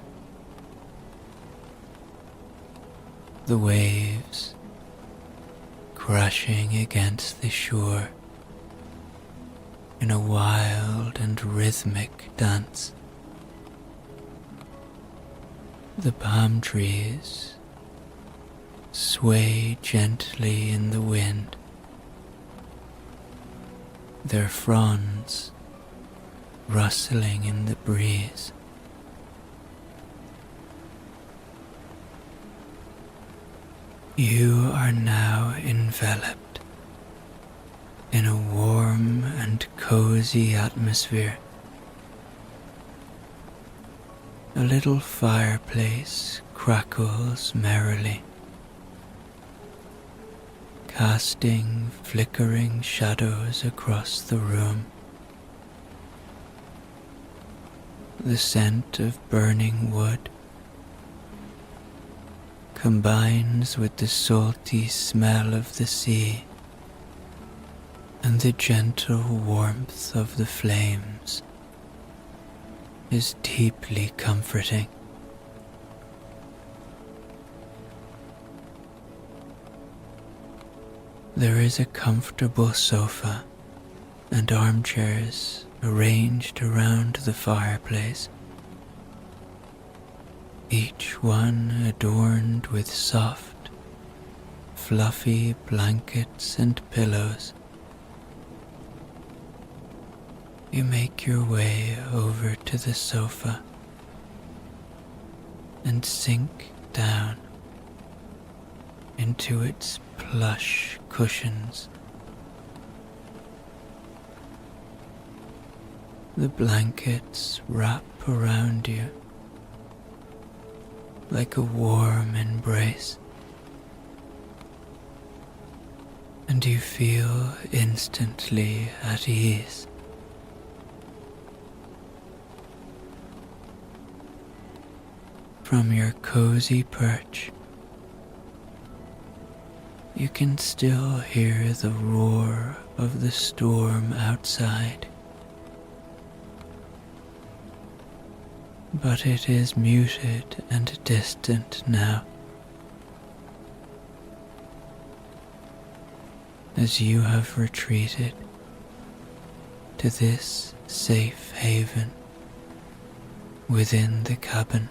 The waves crashing against the shore in a wild and rhythmic dance. The palm trees sway gently in the wind, their fronds rustling in the breeze. You are now enveloped in a warm and cozy atmosphere. A little fireplace crackles merrily, casting flickering shadows across the room. The scent of burning wood combines with the salty smell of the sea and the gentle warmth of the flames is deeply comforting. There is a comfortable sofa and armchairs arranged around the fireplace, each one adorned with soft, fluffy blankets and pillows. You make your way over to the sofa and sink down into its plush cushions. The blankets wrap around you like a warm embrace, and you feel instantly at ease. From your cozy perch, You can still hear the roar of the storm outside, but it is muted and distant now, as you have retreated to this safe haven within the cabin.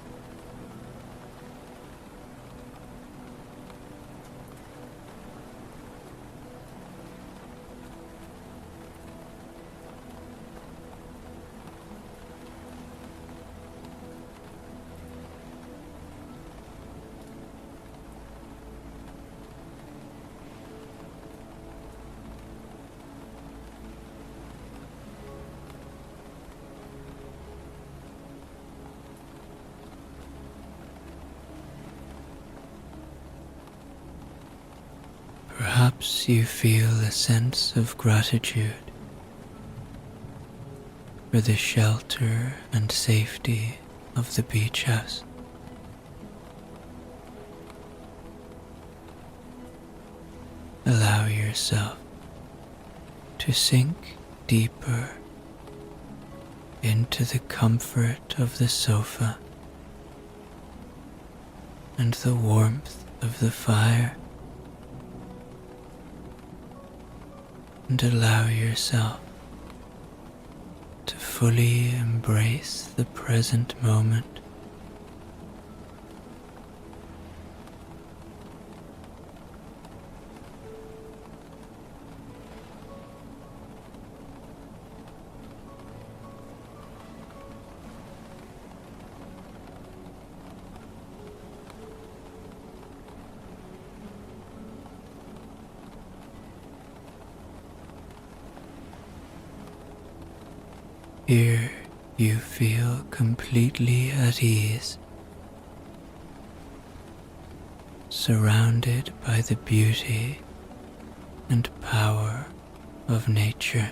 Perhaps you feel a sense of gratitude for the shelter and safety of the beach house. Allow yourself to sink deeper into the comfort of the sofa and the warmth of the fire, and allow yourself to fully embrace the present moment. Here you feel completely at ease, surrounded by the beauty and power of nature.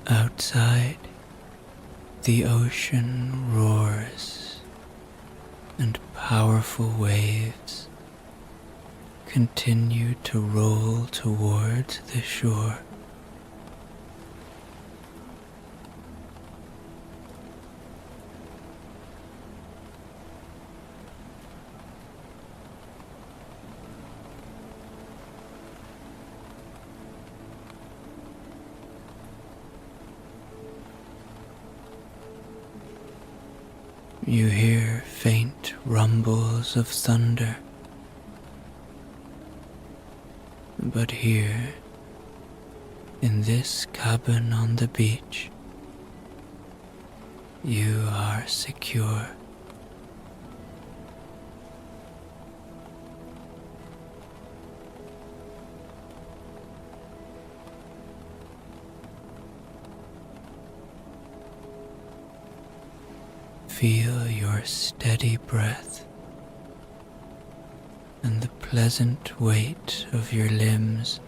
Outside, the ocean roars, and powerful waves continue to roll towards the shore. You hear faint rumbles of thunder, but here, in this cabin on the beach, you are secure. Feel your steady breath and the pleasant weight of your limbs.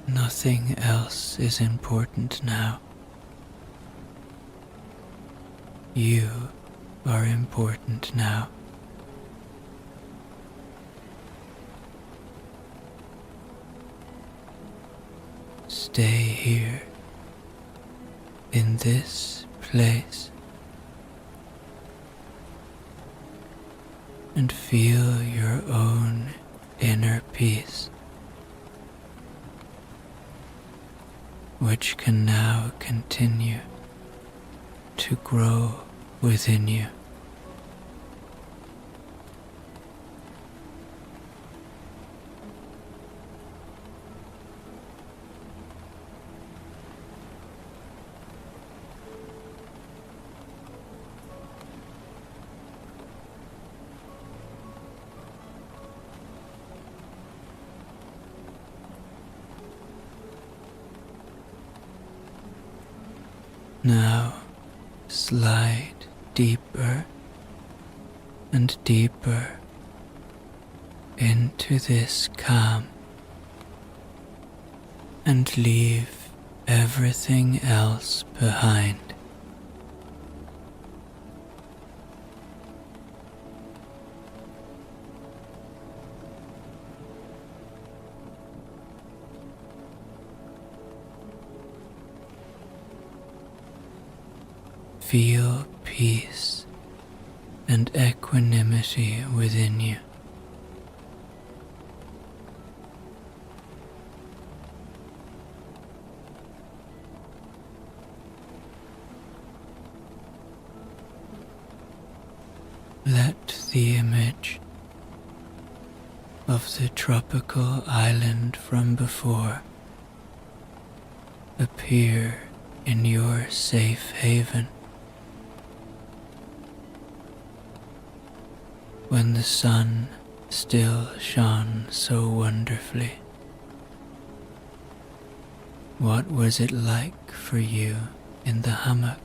Nothing else is important now. You are important now. Stay here, in this place, and feel your own inner peace, which can now continue to grow within you. Now slide deeper and deeper into this calm and leave everything else behind. Feel peace and equanimity within you. Let the image of the tropical island from before appear in your safe haven. When the sun still shone so wonderfully, what was it like for you in the hammock?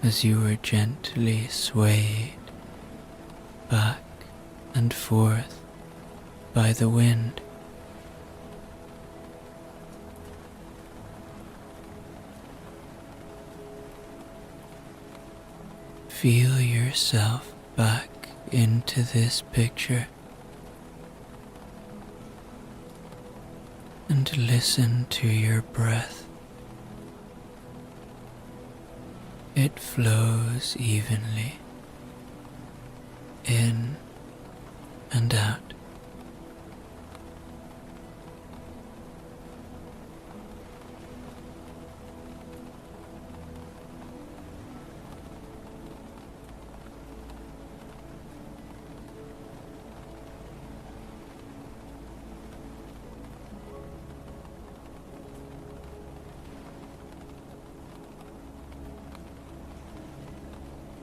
As you were gently swayed back and forth by the wind. Feel yourself back into this picture and listen to your breath. It flows evenly in and out.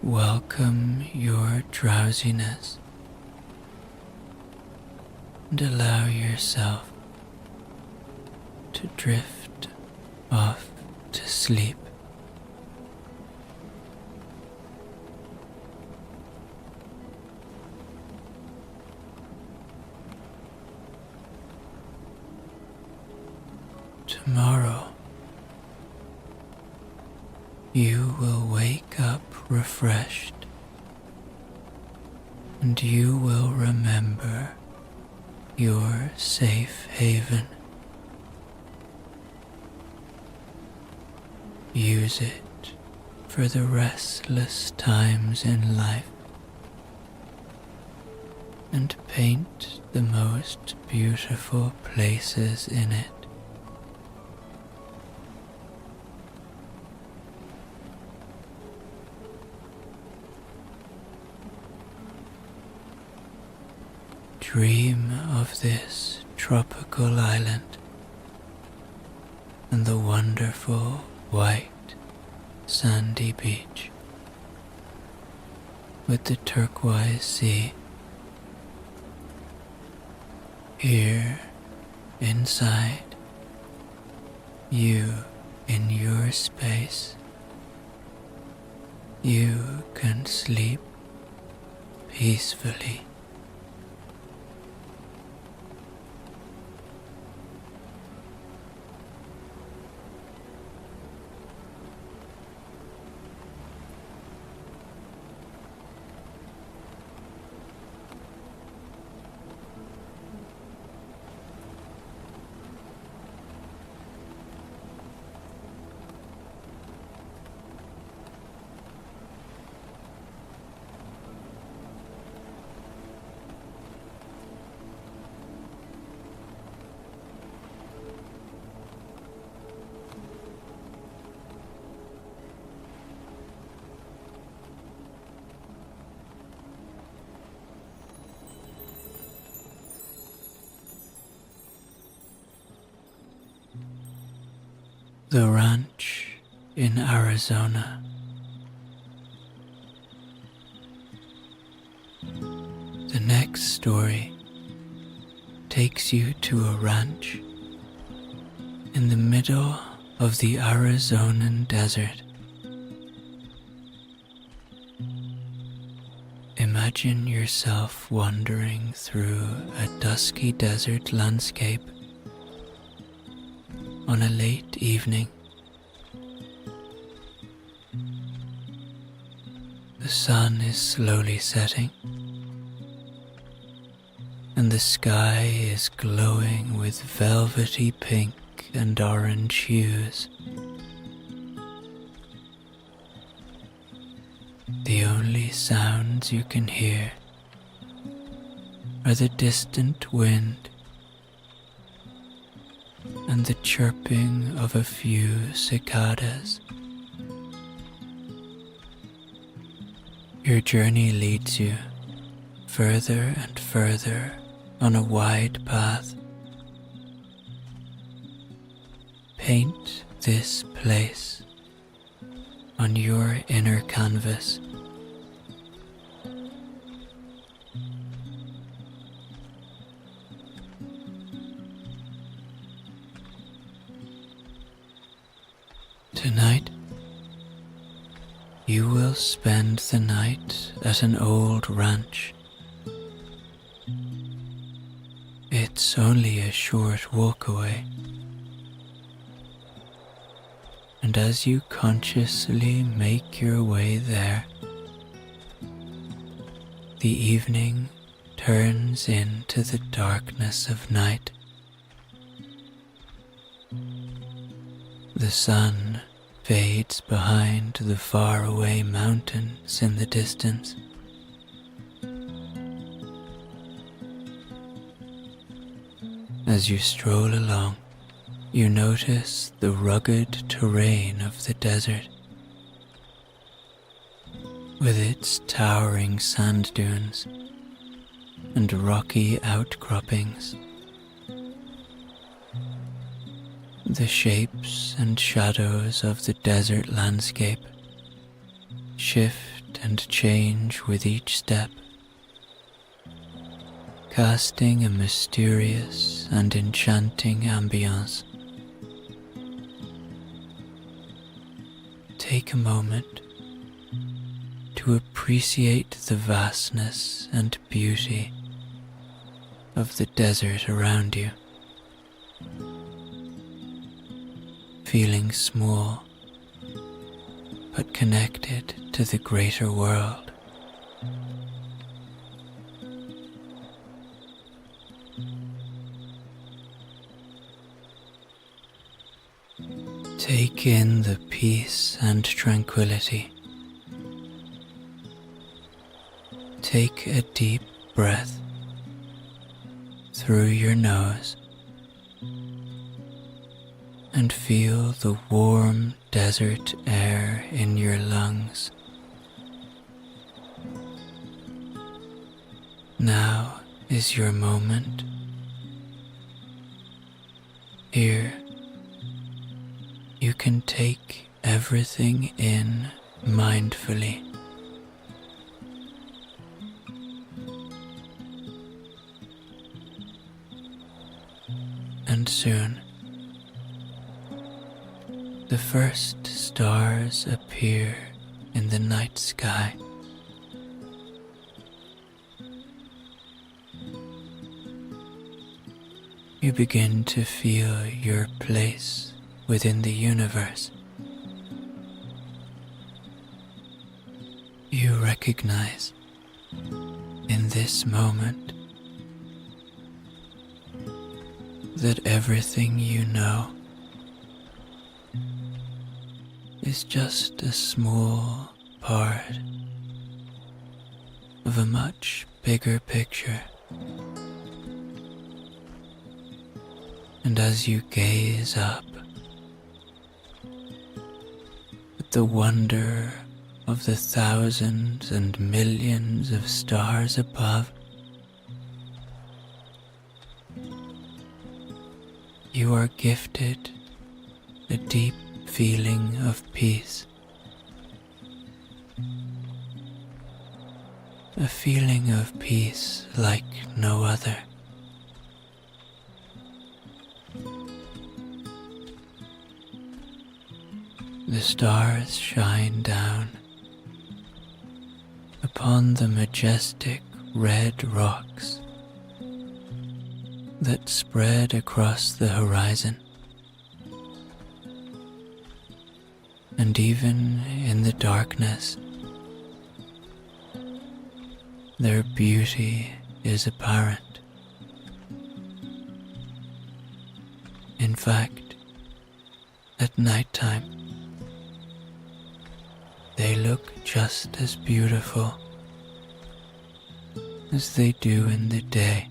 Welcome your drowsiness and allow yourself to drift off to sleep. Tomorrow, you will wake up refreshed, and you will remember your safe haven. Use it for the restless times in life and paint the most beautiful places in it. Dream of this tropical island and the wonderful white sandy beach with the turquoise sea. Here inside, you in your space, you can sleep peacefully. The ranch in Arizona. The next story takes you to a ranch in the middle of the Arizonan desert. Imagine yourself wandering through a dusky desert landscape on a late evening. The sun is slowly setting, and the sky is glowing with velvety pink and orange hues. The only sounds you can hear are the distant wind and the chirping of a few cicadas. Your journey leads you further and further on a wide path. Paint this place on your inner canvas. Tonight, you will spend the night at an old ranch. It's only a short walk away, and as you consciously make your way there, the evening turns into the darkness of night. The sun fades behind the faraway mountains in the distance. As you stroll along, you notice the rugged terrain of the desert, with its towering sand dunes and rocky outcroppings. The shapes and shadows of the desert landscape shift and change with each step, casting a mysterious and enchanting ambience. Take a moment to appreciate the vastness and beauty of the desert around you. Feeling small but connected to the greater world. Take in the peace and tranquility. Take a deep breath through your nose and feel the warm desert air in your lungs. Now is your moment. Here, you can take everything in mindfully. And soon, the first stars appear in the night sky. You begin to feel your place within the universe. You recognize in this moment that everything you know is just a small part of a much bigger picture. And as you gaze up at the wonder of the thousands and millions of stars above, you are gifted a deep feeling of peace, a feeling of peace like no other. The stars shine down upon the majestic red rocks that spread across the horizon, and even in the darkness, their beauty is apparent. In fact, at nighttime, they look just as beautiful as they do in the day,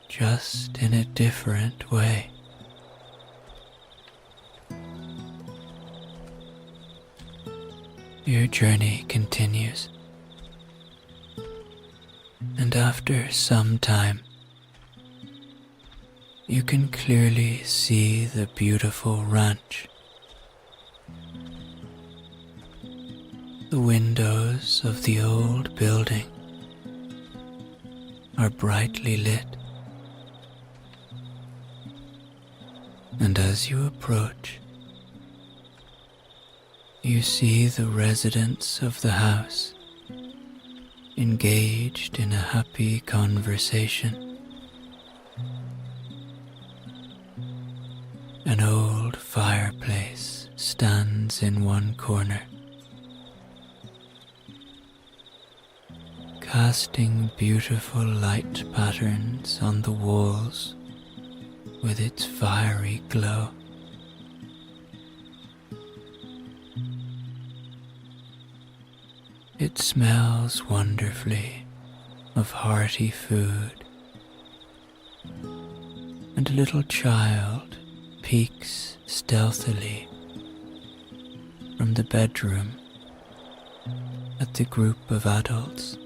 just in a different way. Your journey continues, and after some time, you can clearly see the beautiful ranch. The windows of the old building are brightly lit, and as you approach, you see the residents of the house engaged in a happy conversation. An old fireplace stands in one corner, casting beautiful light patterns on the walls with its fiery glow. It smells wonderfully of hearty food, and a little child peeks stealthily from the bedroom at the group of adults.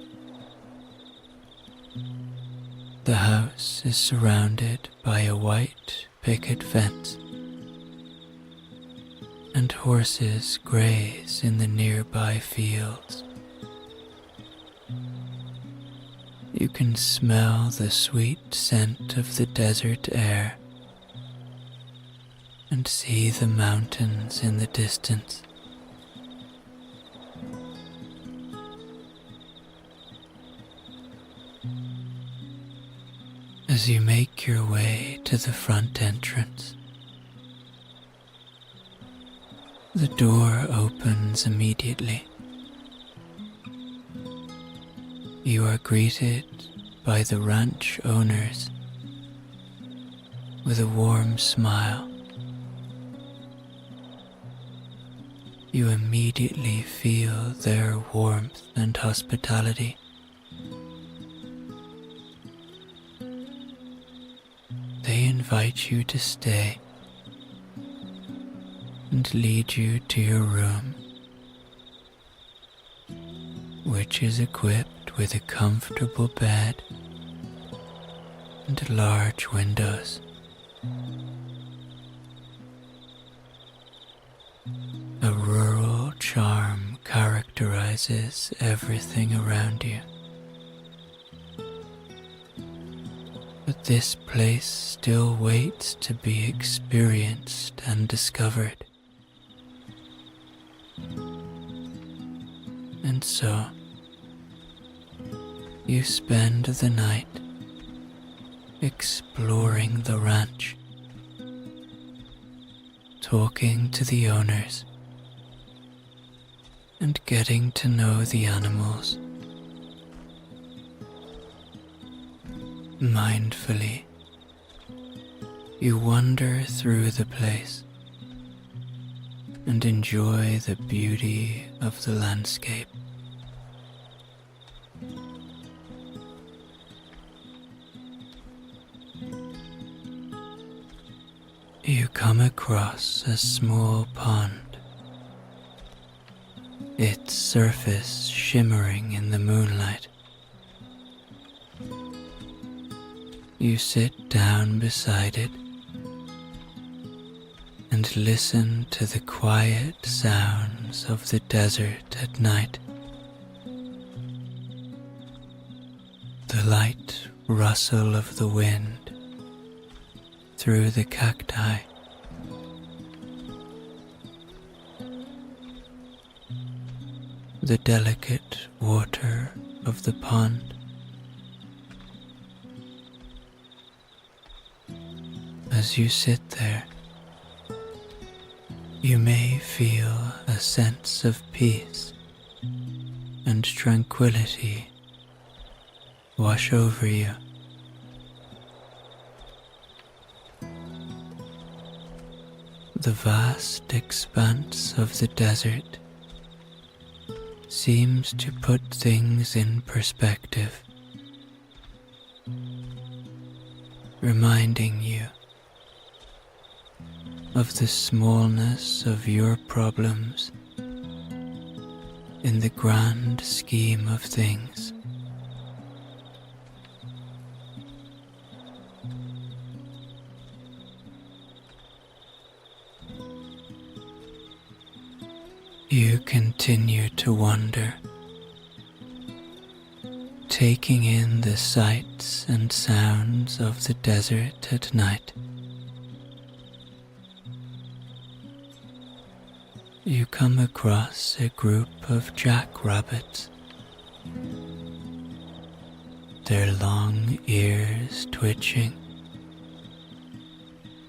The house is surrounded by a white picket fence, and horses graze in the nearby fields. You can smell the sweet scent of the desert air and see the mountains in the distance. As you make your way to the front entrance, the door opens immediately. You are greeted by the ranch owners with a warm smile. You immediately feel their warmth and hospitality. They invite you to stay and lead you to your room, which is equipped with a comfortable bed and large windows. A rural charm characterizes everything around you. But this place still waits to be experienced and discovered. And so, you spend the night exploring the ranch, talking to the owners, and getting to know the animals. Mindfully, you wander through the place and enjoy the beauty of the landscape. You come across a small pond, its surface shimmering in the moonlight. You sit down beside it and listen to the quiet sounds of the desert at night. The light rustle of the wind through the cacti the delicate water of the pond. As you sit there, you may feel a sense of peace and tranquility wash over you. The vast expanse of the desert seems to put things in perspective, reminding you of the smallness of your problems in the grand scheme of things. You continue to wonder, taking in the sights and sounds of the desert at night. You come across a group of jackrabbits, their long ears twitching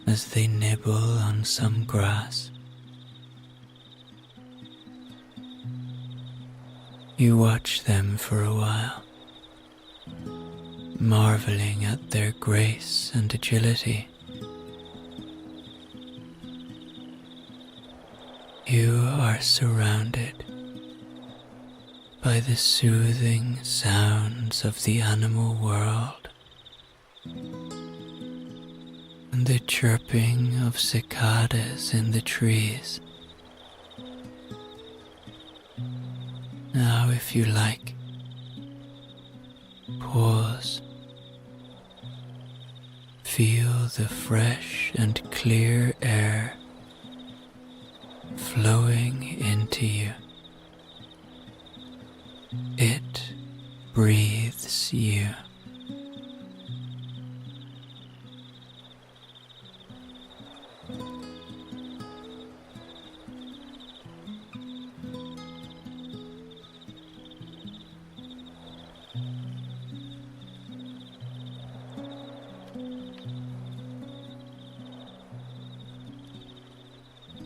as they nibble on some grass. You watch them for a while, marveling at their grace and agility. You are surrounded by the soothing sounds of the animal world and the chirping of cicadas in the trees. Now, if you like, pause. Feel the fresh and clear air flowing into you. It breathes you.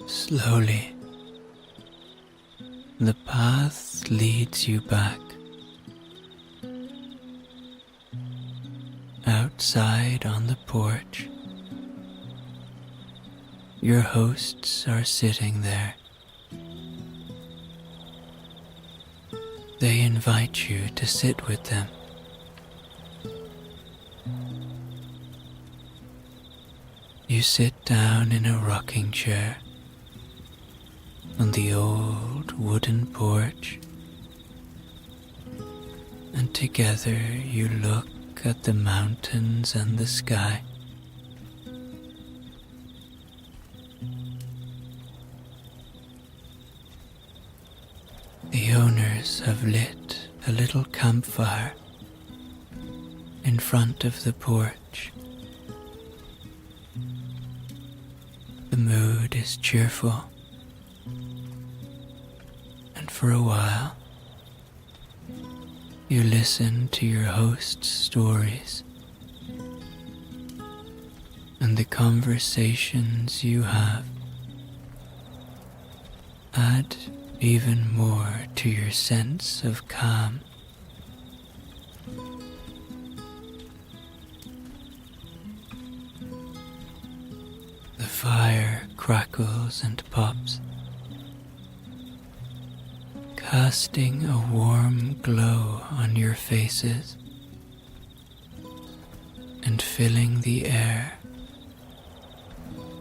Slowly, the path leads you back. Outside on the porch, your hosts are sitting there. They invite you to sit with them. You sit down in a rocking chair on the old wooden porch, and together you look at the mountains and the sky. The owners have lit a little campfire in front of the porch. The mood is cheerful, and for a while you listen to your host's stories and the conversations you have add even more to your sense of calm. The fire crackles and pops, casting a warm glow on your faces and filling the air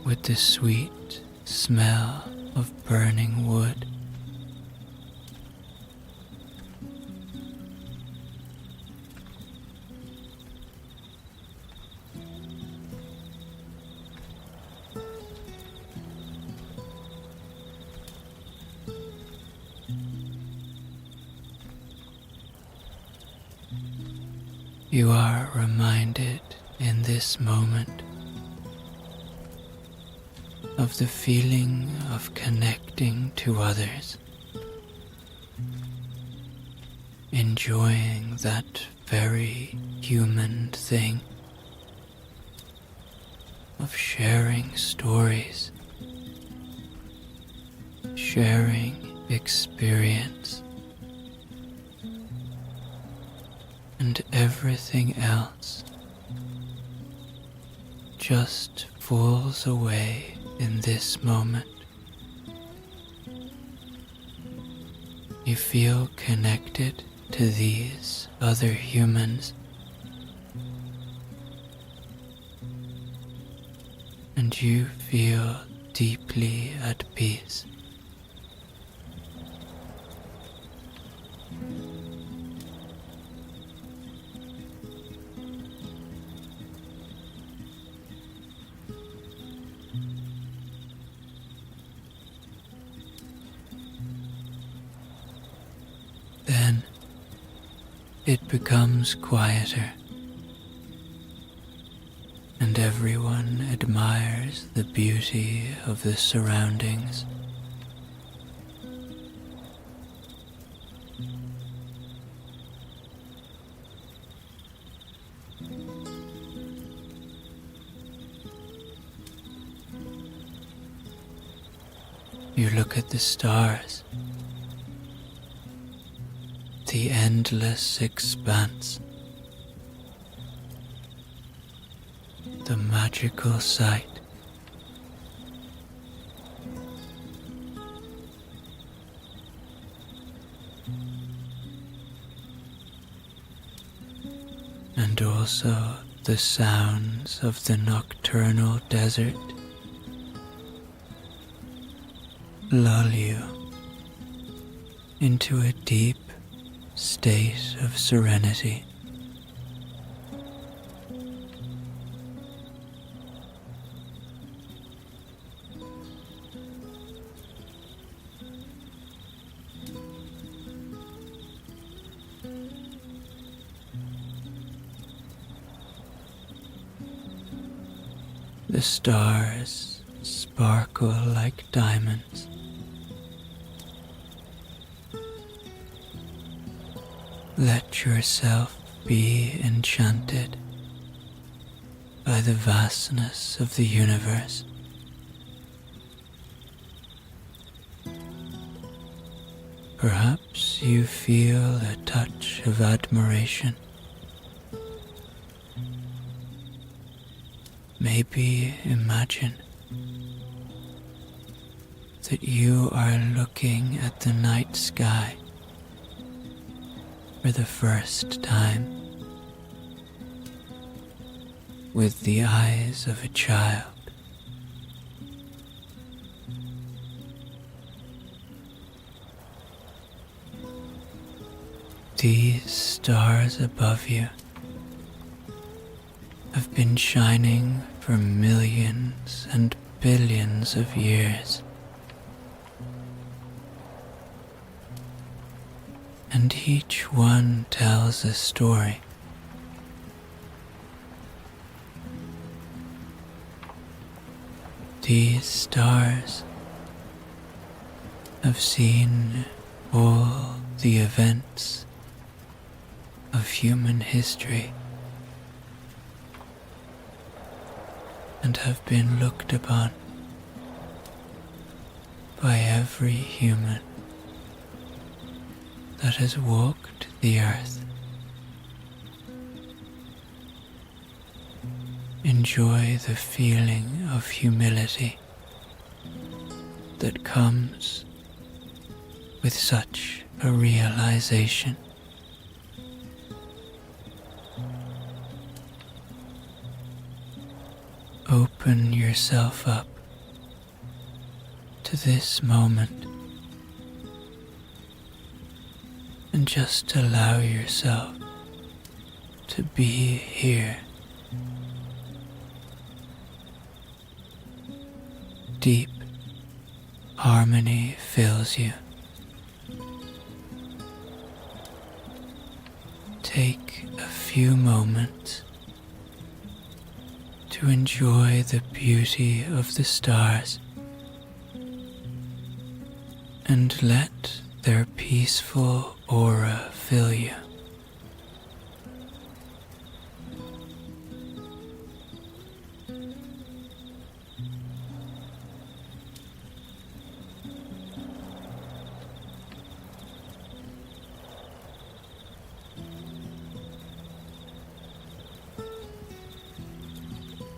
with the sweet smell of burning wood. You are reminded in this moment of the feeling of connecting to others enjoying that very human thing of sharing stories, sharing experience, and everything else just falls away in this moment. You feel connected to these other humans, and you feel deeply at peace. Then it becomes quieter, and everyone admires the beauty of the surroundings. You look at the stars, the endless expanse, the magical sight. And also the sounds of the nocturnal desert lull you into a deep state of serenity. The stars sparkle like diamonds. Let yourself be enchanted by the vastness of the universe. Perhaps you feel a touch of admiration. Maybe imagine that you are looking at the night sky for the first time with the eyes of a child. These stars above you have been shining for millions and billions of years. And each one tells a story. These stars have seen all the events of human history and have been looked upon by every human that has walked the earth. Enjoy the feeling of humility that comes with such a realization. Open yourself up to this moment and just allow yourself to be here. Deep harmony fills you. Take a few moments to enjoy the beauty of the stars and let their peaceful aura fill you.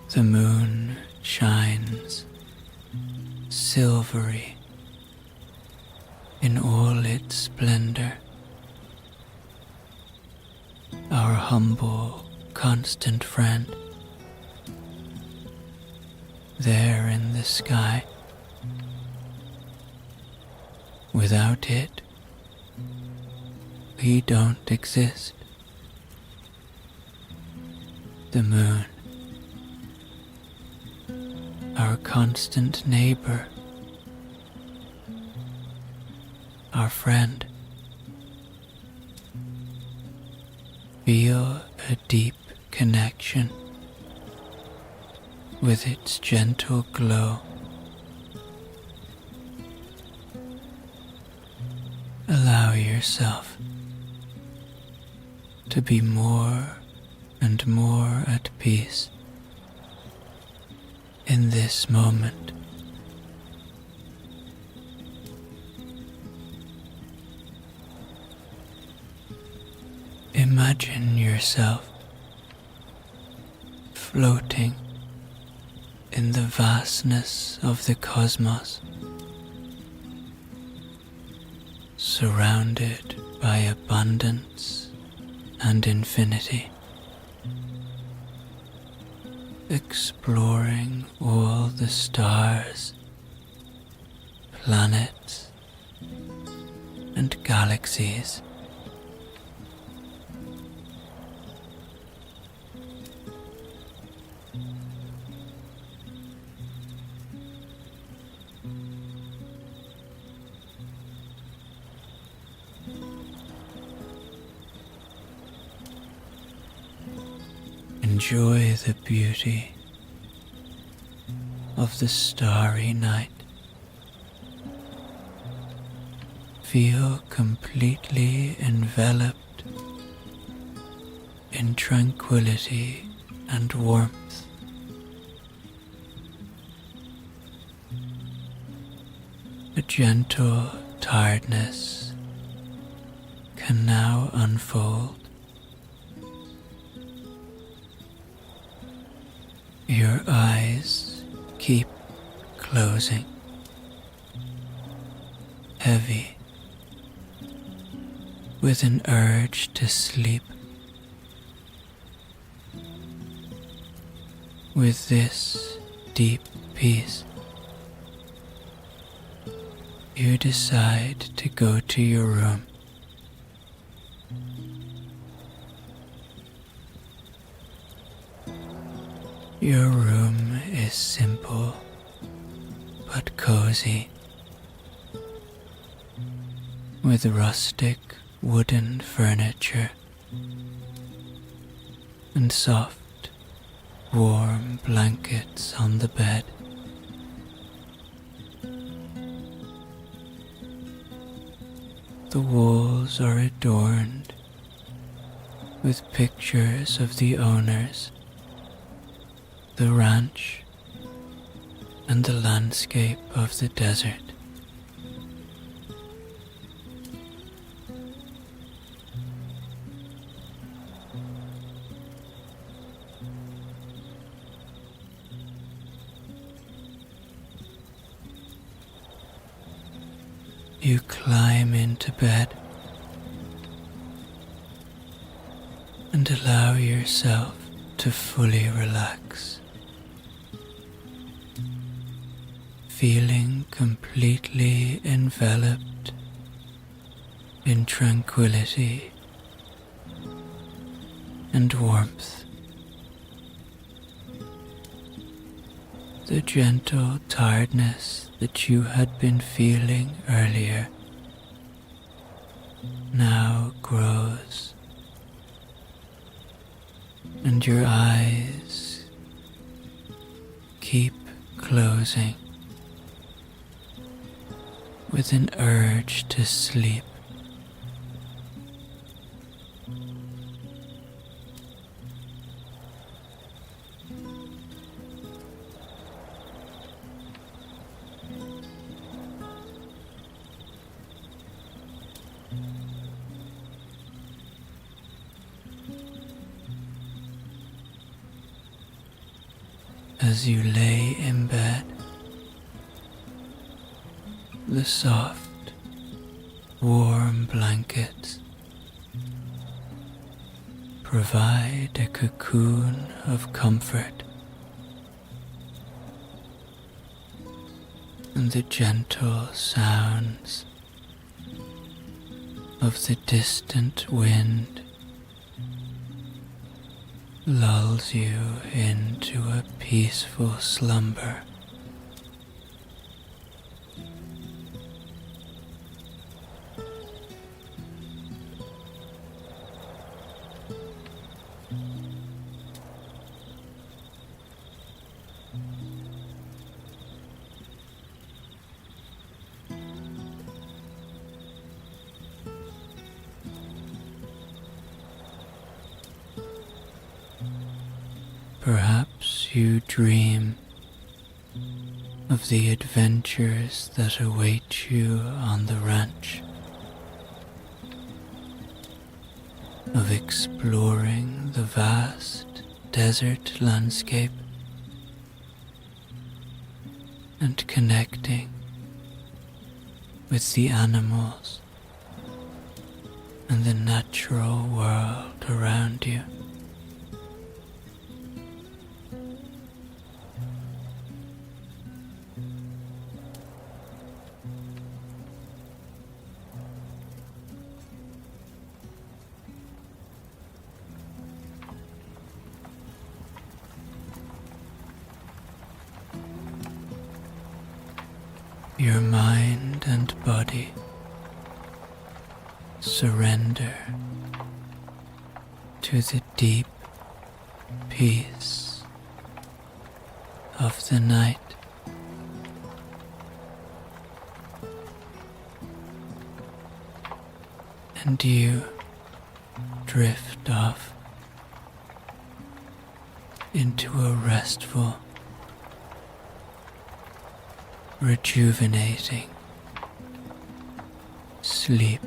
The moon shines silvery in all its splendor. Our humble, constant friend, there in the sky. Without it, we don't exist. The moon, our constant neighbor, our friend. Feel a deep connection with its gentle glow. Allow yourself to be more and more at peace in this moment. Imagine yourself floating in the vastness of the cosmos, surrounded by abundance and infinity, exploring all the stars, planets, and galaxies. Enjoy the beauty of the starry night. Feel completely enveloped in tranquility and warmth. A gentle tiredness can now unfold. Your eyes keep closing, heavy with an urge to sleep. With this deep peace, you decide to go to your room. Your room is simple but cozy, with rustic wooden furniture and soft, warm blankets on the bed. The walls are adorned with pictures of the owners, the ranch, and the landscape of the desert. You climb into bed and allow yourself to fully relax, feeling completely enveloped in tranquility and warmth. The gentle tiredness that you had been feeling earlier now grows, and your eyes keep closing with an urge to sleep. As you lay in bed, the soft, warm blankets provide a cocoon of comfort, and the gentle sounds of the distant wind lulls you into a peaceful slumber. Perhaps you dream of the adventures that await you on the ranch, of exploring the vast desert landscape and connecting with the animals and the natural world around you. Your mind and body surrender to the deep peace of the night. And you drift off into a restful, rejuvenating sleep.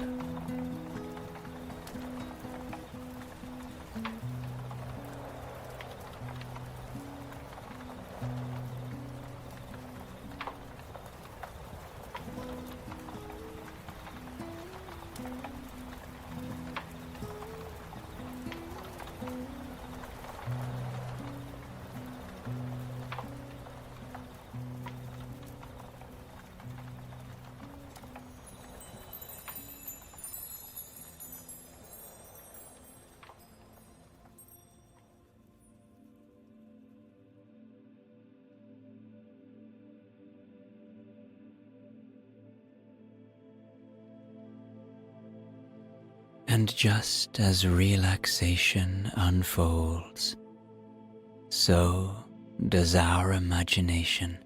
And just as relaxation unfolds, so does our imagination.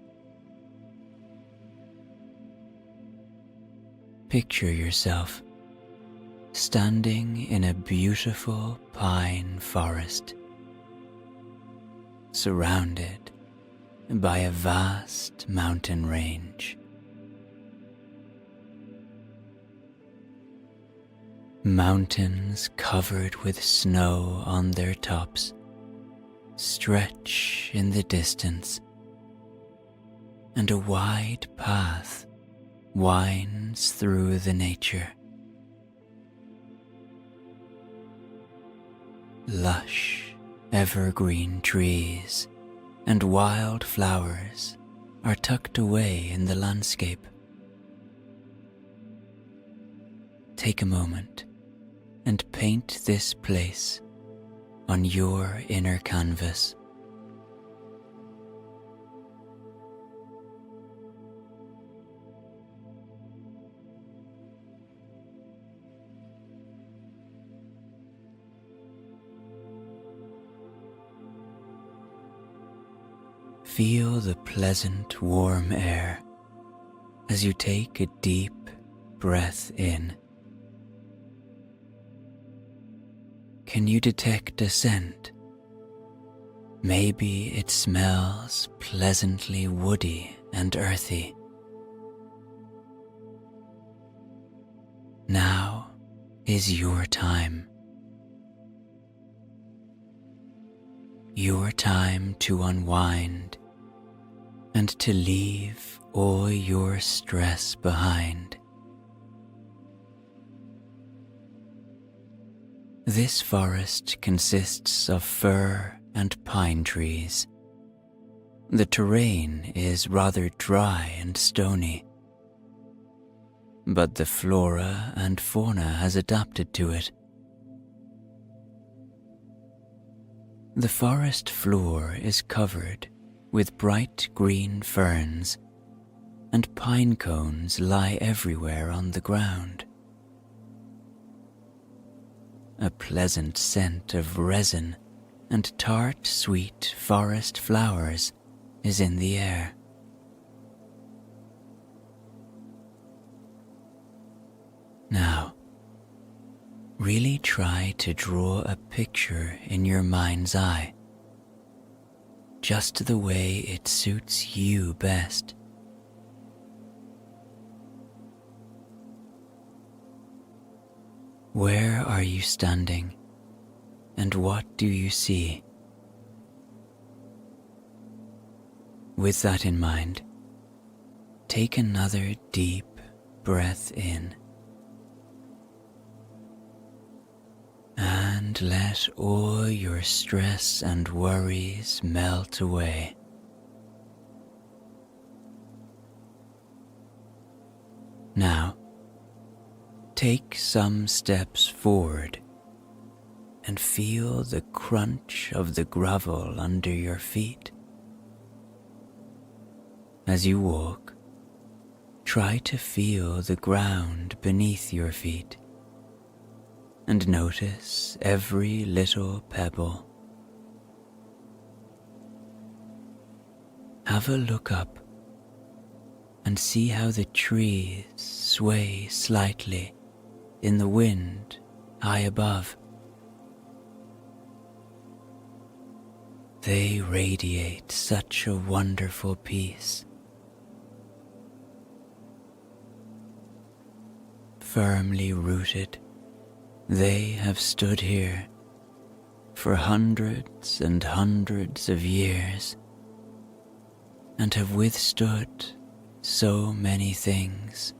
Picture yourself standing in a beautiful pine forest, surrounded by a vast mountain range. Mountains covered with snow on their tops stretch in the distance, and a wide path winds through the nature. Lush, evergreen trees and wild flowers are tucked away in the landscape. Take a moment and paint this place on your inner canvas. Feel the pleasant warm air As you take a deep breath in, can you detect a scent? Maybe it smells pleasantly woody and earthy. Now is your time. Your time to unwind and to leave all your stress behind. This forest consists of fir and pine trees. The terrain is rather dry and stony, but the flora and fauna has adapted to it. The forest floor is covered with bright green ferns, and pine cones lie everywhere on the ground. A pleasant scent of resin and tart sweet forest flowers is in the air. Now, really try to draw a picture in your mind's eye, just the way it suits you best. Where are you standing, and what do you see? With that in mind, take another deep breath in and let all your stress and worries melt away. Now, take some steps forward and feel the crunch of the gravel under your feet. As you walk, try to feel the ground beneath your feet and notice every little pebble. Have a look up and see how the trees sway slightly in the wind high above. They radiate such a wonderful peace. Firmly rooted, they have stood here for hundreds and hundreds of years and have withstood so many things.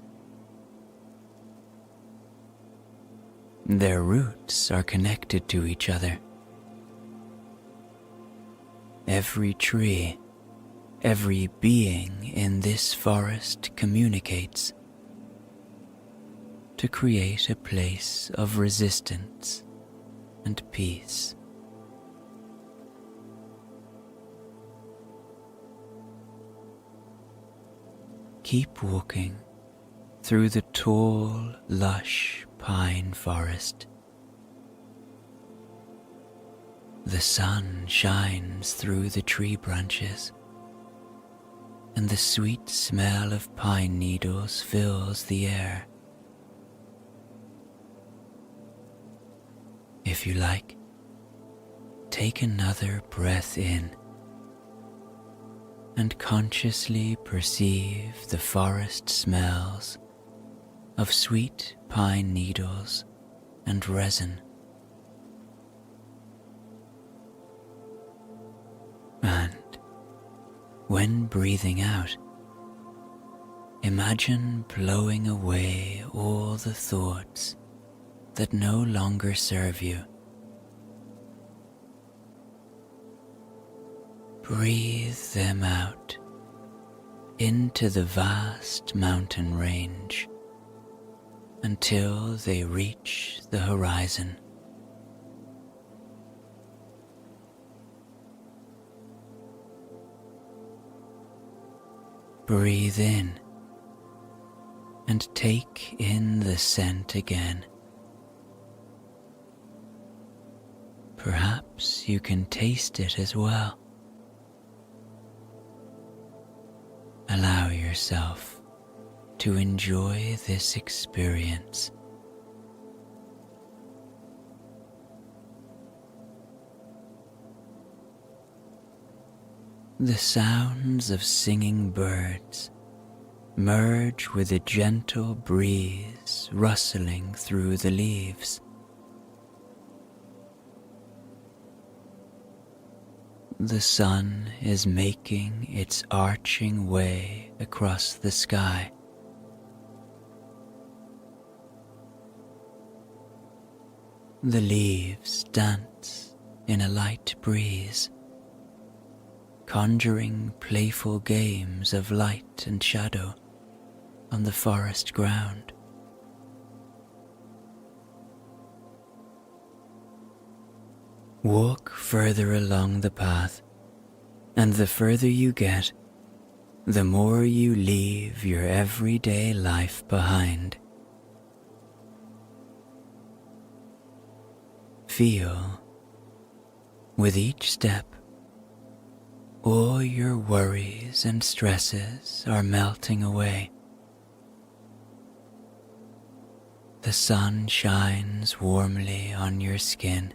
Their roots are connected to each other. Every tree, every being in this forest communicates to create a place of resistance and peace. Keep walking through the tall, lush pine forest. The sun shines through the tree branches, and the sweet smell of pine needles fills the air. If you like, take another breath in and consciously perceive the forest smells of sweet pine needles and resin. And when breathing out, imagine blowing away all the thoughts that no longer serve you. Breathe them out into the vast mountain range until they reach the horizon. Breathe in and take in the scent again. Perhaps you can taste it as well. Allow yourself to enjoy this experience. The sounds of singing birds merge with a gentle breeze rustling through the leaves. The sun is making its arching way across the sky. The leaves dance in a light breeze, conjuring playful games of light and shadow on the forest ground. Walk further along the path, and the further you get, the more you leave your everyday life behind. Feel, with each step, all your worries and stresses are melting away. The sun shines warmly on your skin,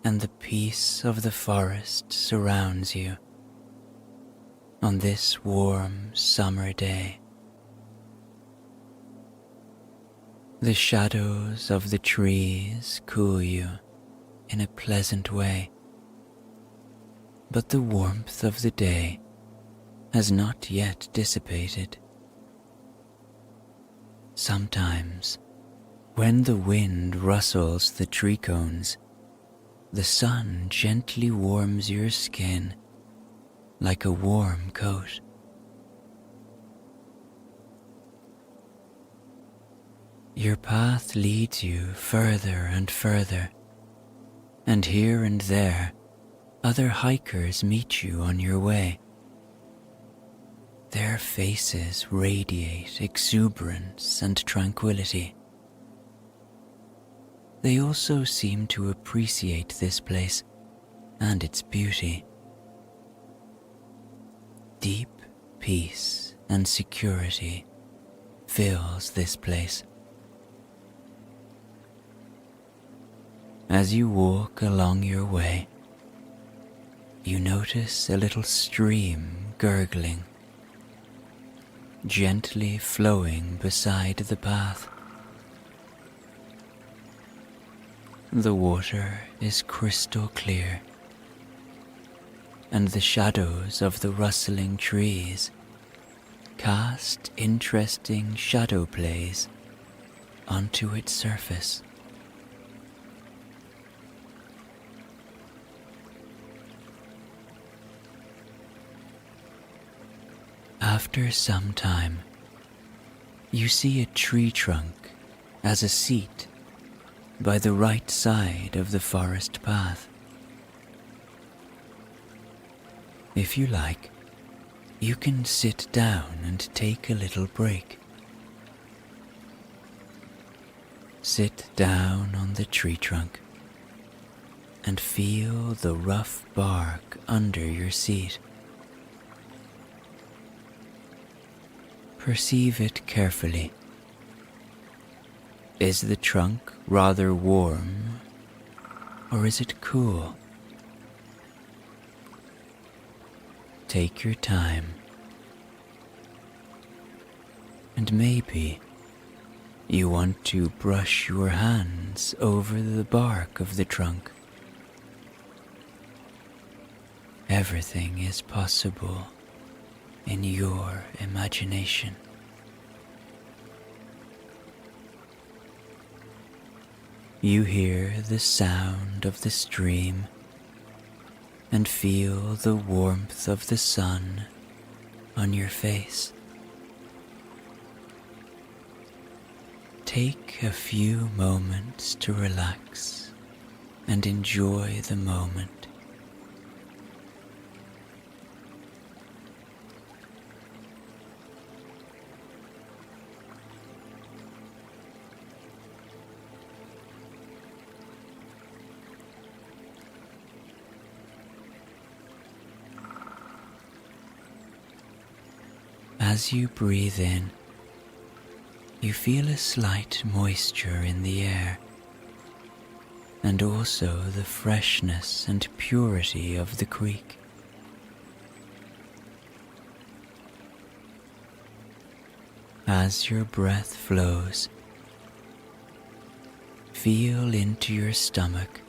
and the peace of the forest surrounds you on this warm summer day. The shadows of the trees cool you in a pleasant way, but the warmth of the day has not yet dissipated. Sometimes, when the wind rustles the tree cones, the sun gently warms your skin like a warm coat. Your path leads you further and further, and here and there other hikers meet you on your way. Their faces radiate exuberance and tranquility. They also seem to appreciate this place and its beauty. Deep peace and security fills this place. As you walk along your way, you notice a little stream gurgling, gently flowing beside the path. The water is crystal clear, and the shadows of the rustling trees cast interesting shadow plays onto its surface. After some time, you see a tree trunk as a seat by the right side of the forest path. If you like, you can sit down and take a little break. Sit down on the tree trunk and feel the rough bark under your seat. Perceive it carefully. Is the trunk rather warm, or is it cool? Take your time, and maybe you want to brush your hands over the bark of the trunk. Everything is possible in your imagination. You hear the sound of the stream and feel the warmth of the sun on your face. Take a few moments to relax and enjoy the moment. As you breathe in, you feel a slight moisture in the air, and also the freshness and purity of the creek. As your breath flows, feel into your stomach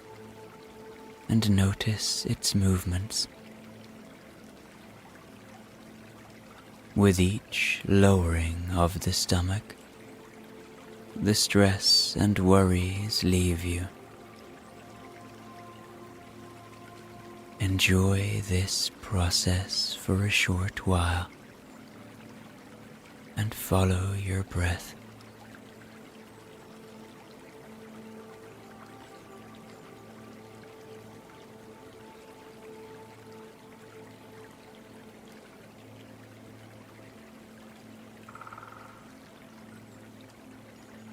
and notice its movements. With each lowering of the stomach, the stress and worries leave you. Enjoy this process for a short while and follow your breath.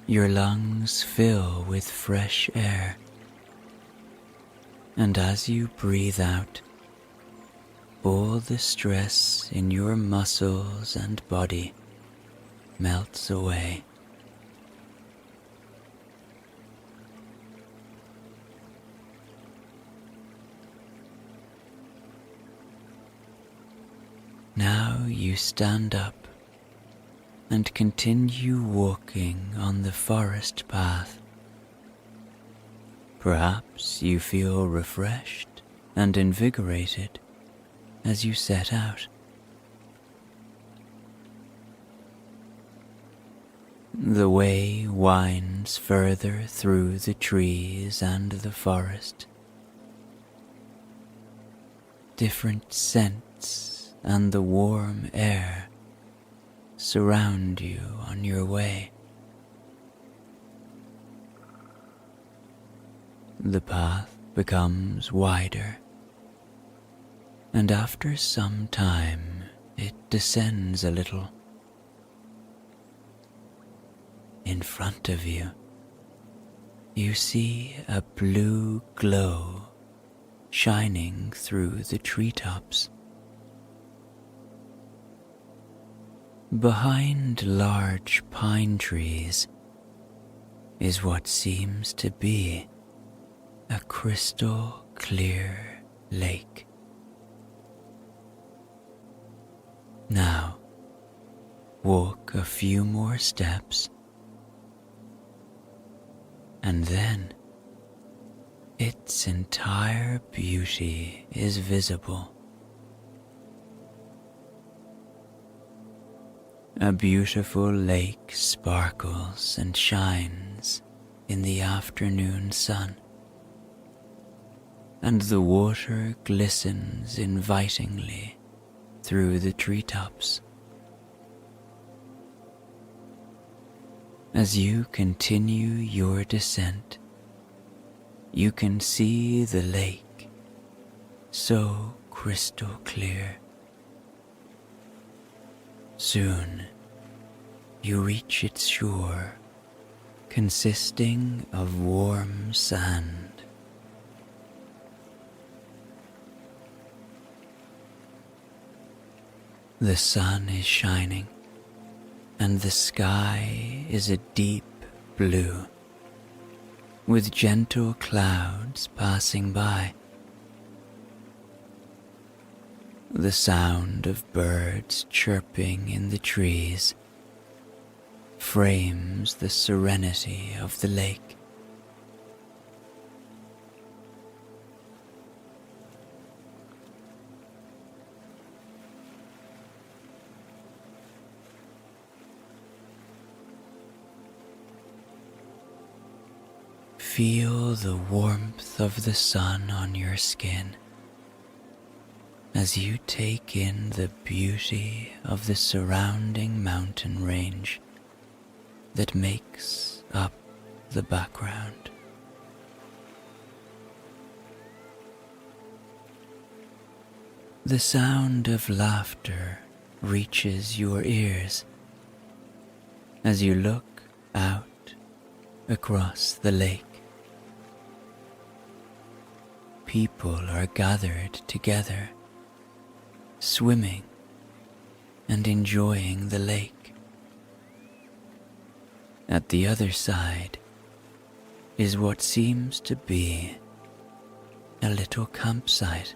Your lungs fill with fresh air, and as you breathe out, all the stress in your muscles and body melts away. Now you stand up and continue walking on the forest path. Perhaps you feel refreshed and invigorated as you set out. The way winds further through the trees and the forest. Different scents and the warm air surround you on your way. The path becomes wider, and after some time it descends a little. In front of you, you see a blue glow shining through the treetops. Behind large pine trees is what seems to be a crystal clear lake. Now, walk a few more steps, and then its entire beauty is visible. A beautiful lake sparkles and shines in the afternoon sun, and the water glistens invitingly through the treetops. As you continue your descent, you can see the lake so crystal clear. Soon, you reach its shore, consisting of warm sand. The sun is shining, and the sky is a deep blue, with gentle clouds passing by. The sound of birds chirping in the trees frames the serenity of the lake. Feel the warmth of the sun on your skin as you take in the beauty of the surrounding mountain range that makes up the background. The sound of laughter reaches your ears as you look out across the lake. People are gathered together, swimming and enjoying the lake. At the other side is what seems to be a little campsite.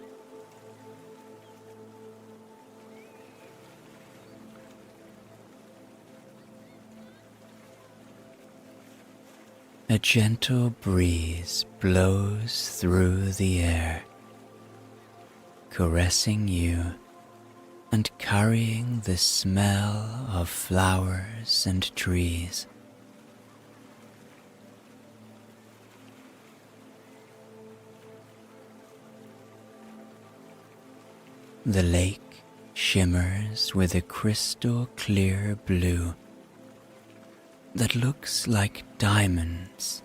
A gentle breeze blows through the air, caressing you and carrying the smell of flowers and trees. The lake shimmers with a crystal clear blue that looks like diamonds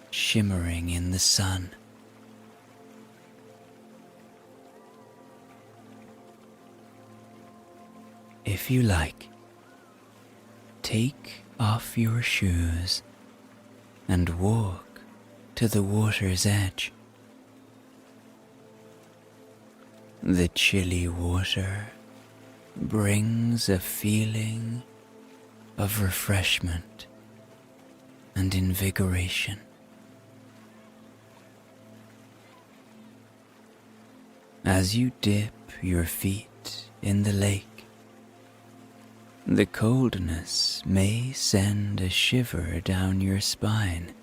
shimmering in the sun. If you like, take off your shoes and walk to the water's edge. The chilly water brings a feeling of refreshment and invigoration. As you dip your feet in the lake, the coldness may send a shiver down your spine.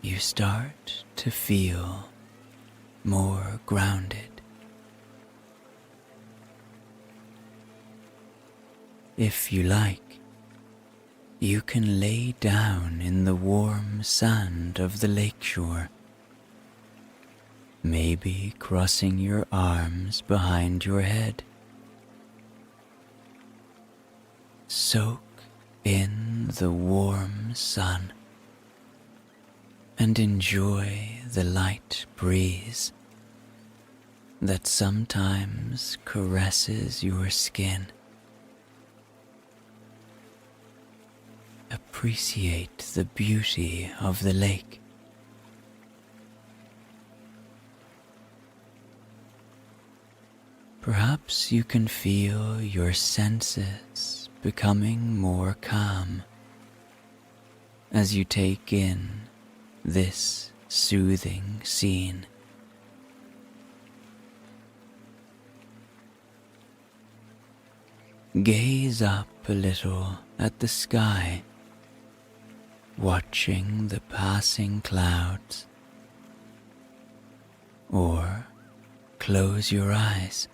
You start to feel more grounded. If you like, you can lay down in the warm sand of the lakeshore, maybe crossing your arms behind your head. Soak in the warm sun and enjoy the light breeze that sometimes caresses your skin. Appreciate the beauty of the lake. Perhaps you can feel your senses becoming more calm as you take in this soothing scene. Gaze up a little at the sky, watching the passing clouds, or close your eyes,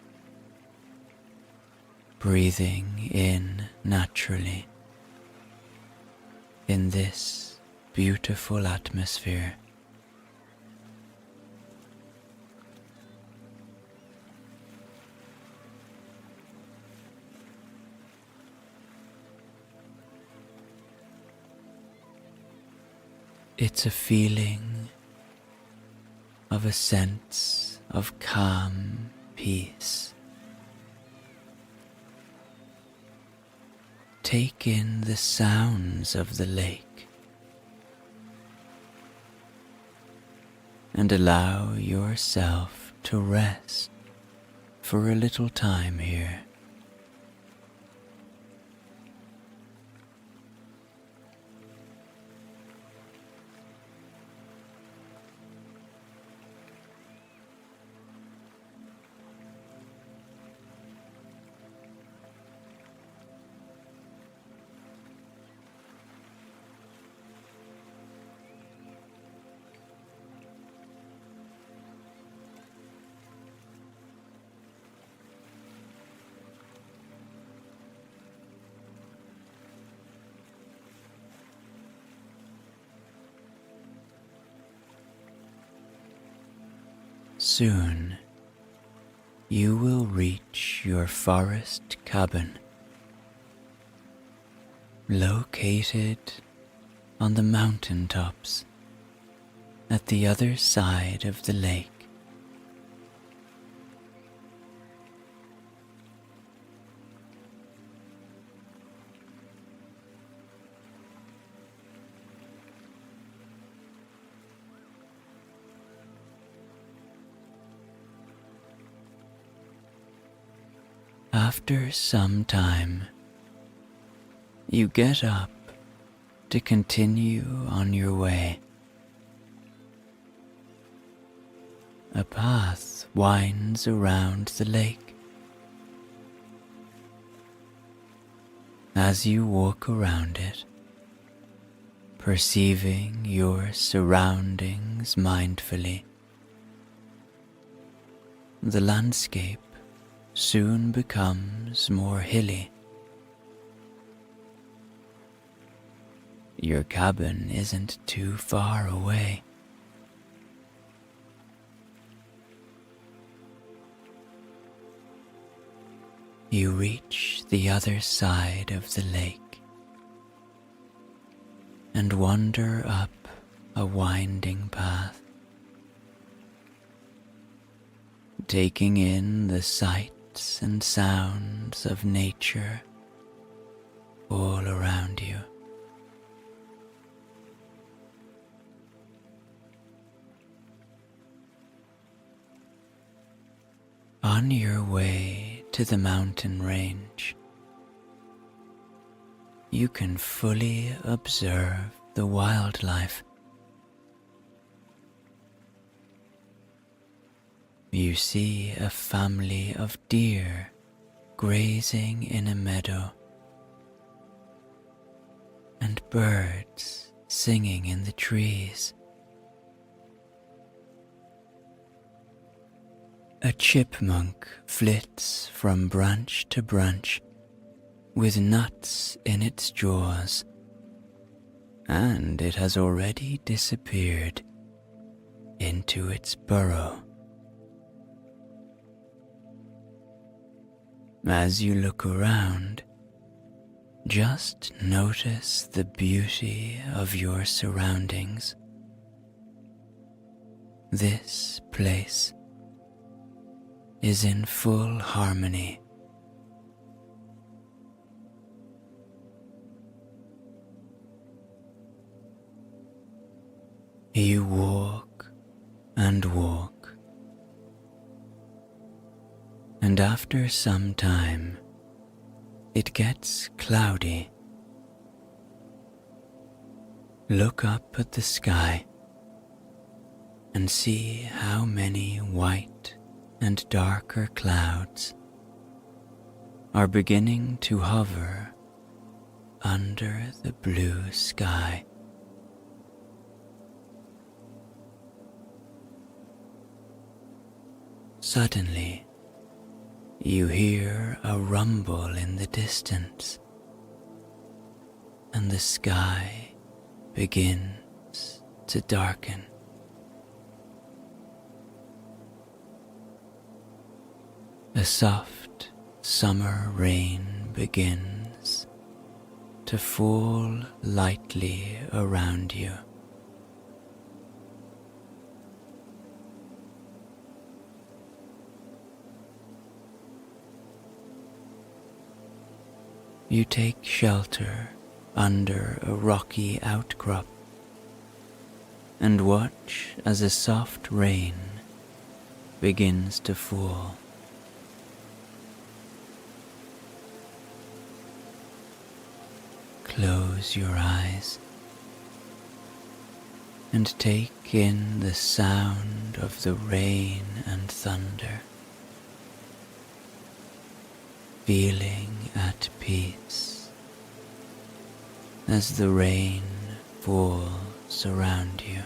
breathing in naturally in this beautiful atmosphere. It's a feeling of a sense of calm peace. Take in the sounds of the lake and allow yourself to rest for a little time here. Soon you will reach your forest cabin, located on the mountain tops at the other side of the lake. After some time, you get up to continue on your way. A path winds around the lake. As you walk around it, perceiving your surroundings mindfully, the landscape soon becomes more hilly. Your cabin isn't too far away. You reach the other side of the lake and wander up a winding path, taking in the sights and sounds of nature all around you. On your way to the mountain range, you can fully observe the wildlife. You see a family of deer grazing in a meadow, and birds singing in the trees. A chipmunk flits from branch to branch with nuts in its jaws, and it has already disappeared into its burrow. As you look around, just notice the beauty of your surroundings. This place is in full harmony. You walk and walk, and after some time it gets cloudy. Look up at the sky and see how many white and darker clouds are beginning to hover under the blue sky. Suddenly, you hear a rumble in the distance, and the sky begins to darken. A soft summer rain begins to fall lightly around you. You take shelter under a rocky outcrop and watch as a soft rain begins to fall. Close your eyes and take in the sound of the rain and thunder, feeling at peace as the rain falls around you.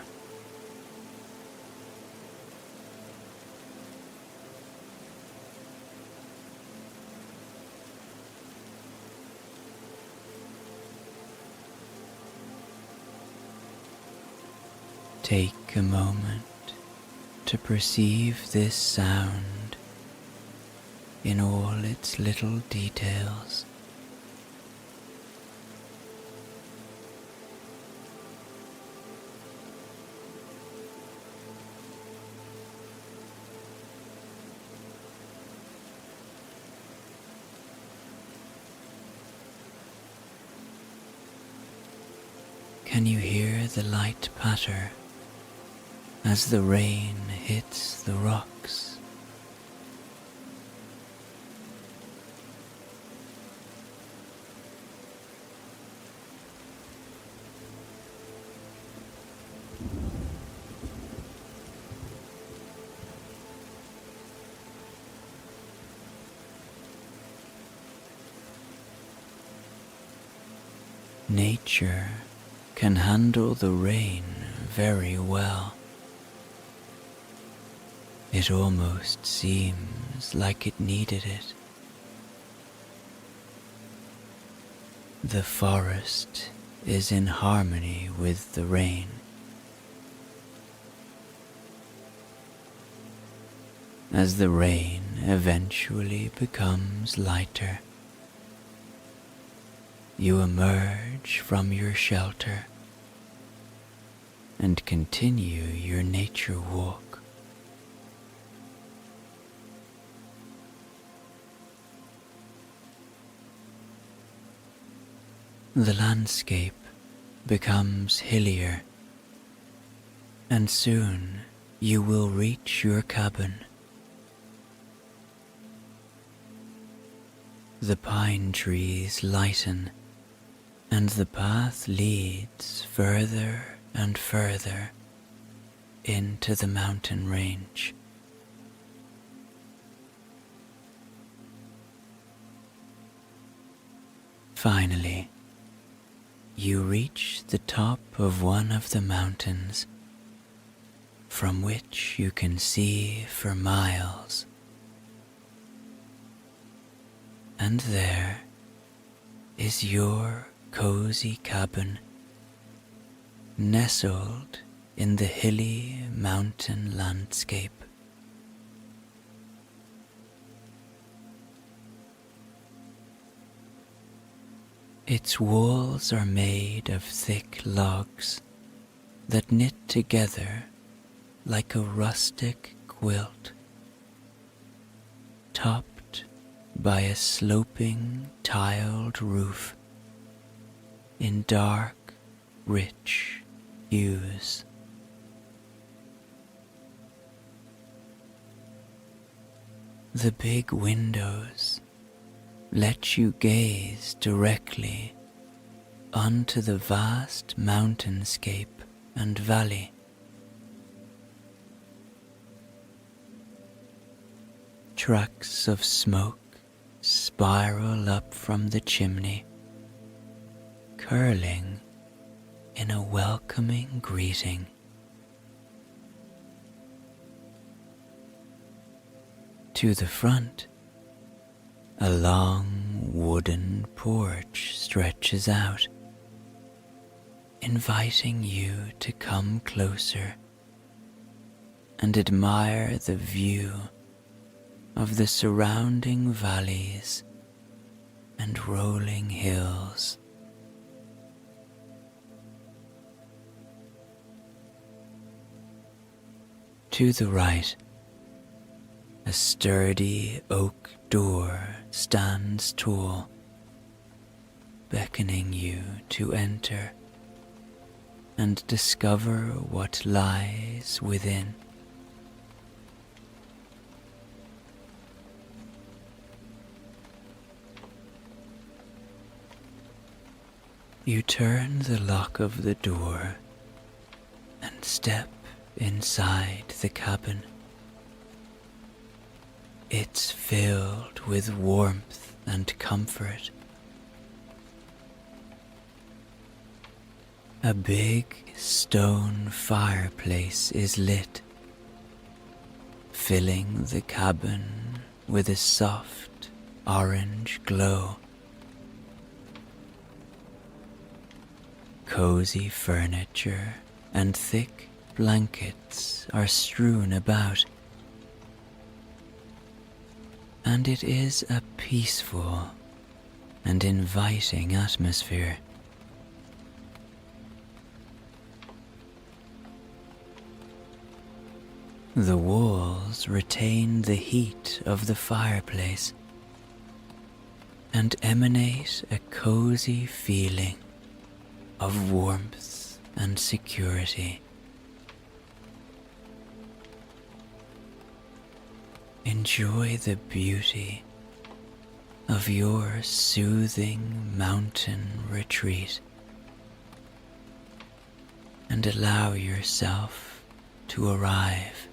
Take a moment to perceive this sound in all its little details. Can you hear the light patter as the rain hits the rocks? Nature can handle the rain very well. It almost seems like it needed it. The forest is in harmony with the rain. As the rain eventually becomes lighter, you emerge from your shelter and continue your nature walk. The landscape becomes hillier, and soon you will reach your cabin. The pine trees lighten, and the path leads further and further into the mountain range. Finally, you reach the top of one of the mountains, from which you can see for miles. And there is your cozy cabin, nestled in the hilly mountain landscape. Its walls are made of thick logs that knit together like a rustic quilt, topped by a sloping tiled roof in dark, rich hues. The big windows let you gaze directly onto the vast mountainscape and valley. Tracks of smoke spiral up from the chimney, curling in a welcoming greeting. To the front, a long wooden porch stretches out, inviting you to come closer and admire the view of the surrounding valleys and rolling hills. To the right, a sturdy oak door stands tall, beckoning you to enter and discover what lies within. You turn the lock of the door and step inside the cabin. It's filled with warmth and comfort. A big stone fireplace is lit, filling the cabin with a soft orange glow. Cozy furniture and thick blankets are strewn about, and it is a peaceful and inviting atmosphere. The walls retain the heat of the fireplace and emanate a cozy feeling of warmth and security. Enjoy the beauty of your soothing mountain retreat and allow yourself to arrive.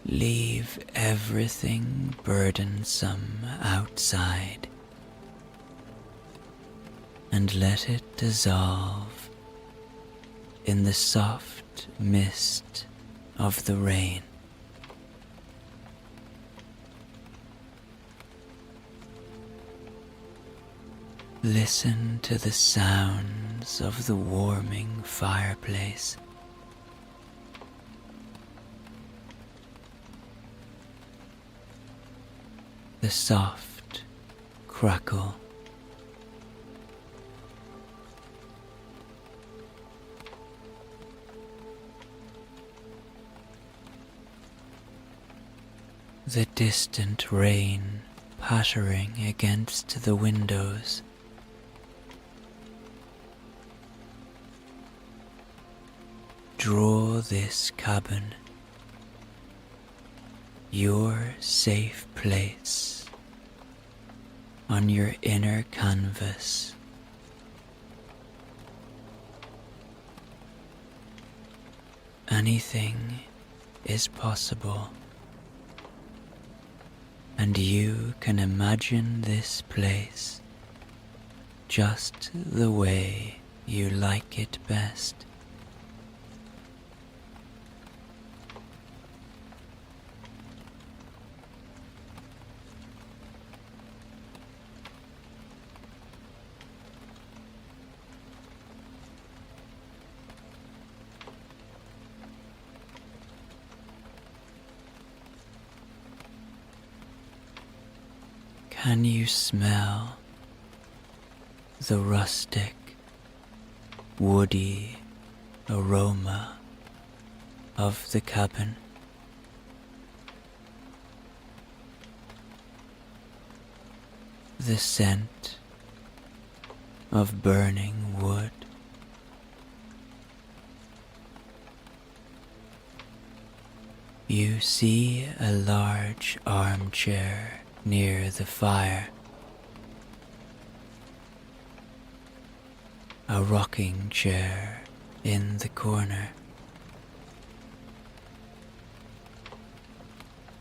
Leave everything burdensome outside and let it dissolve in the soft mist of the rain. Listen to the sounds of the warming fireplace. The soft crackle. The distant rain pattering against the windows. Draw this cabin, your safe place, on your inner canvas. Anything is possible, and you can imagine this place just the way you like it best. Can you smell the rustic, woody aroma of the cabin? The scent of burning wood. You see a large armchair near the fire, a rocking chair in the corner,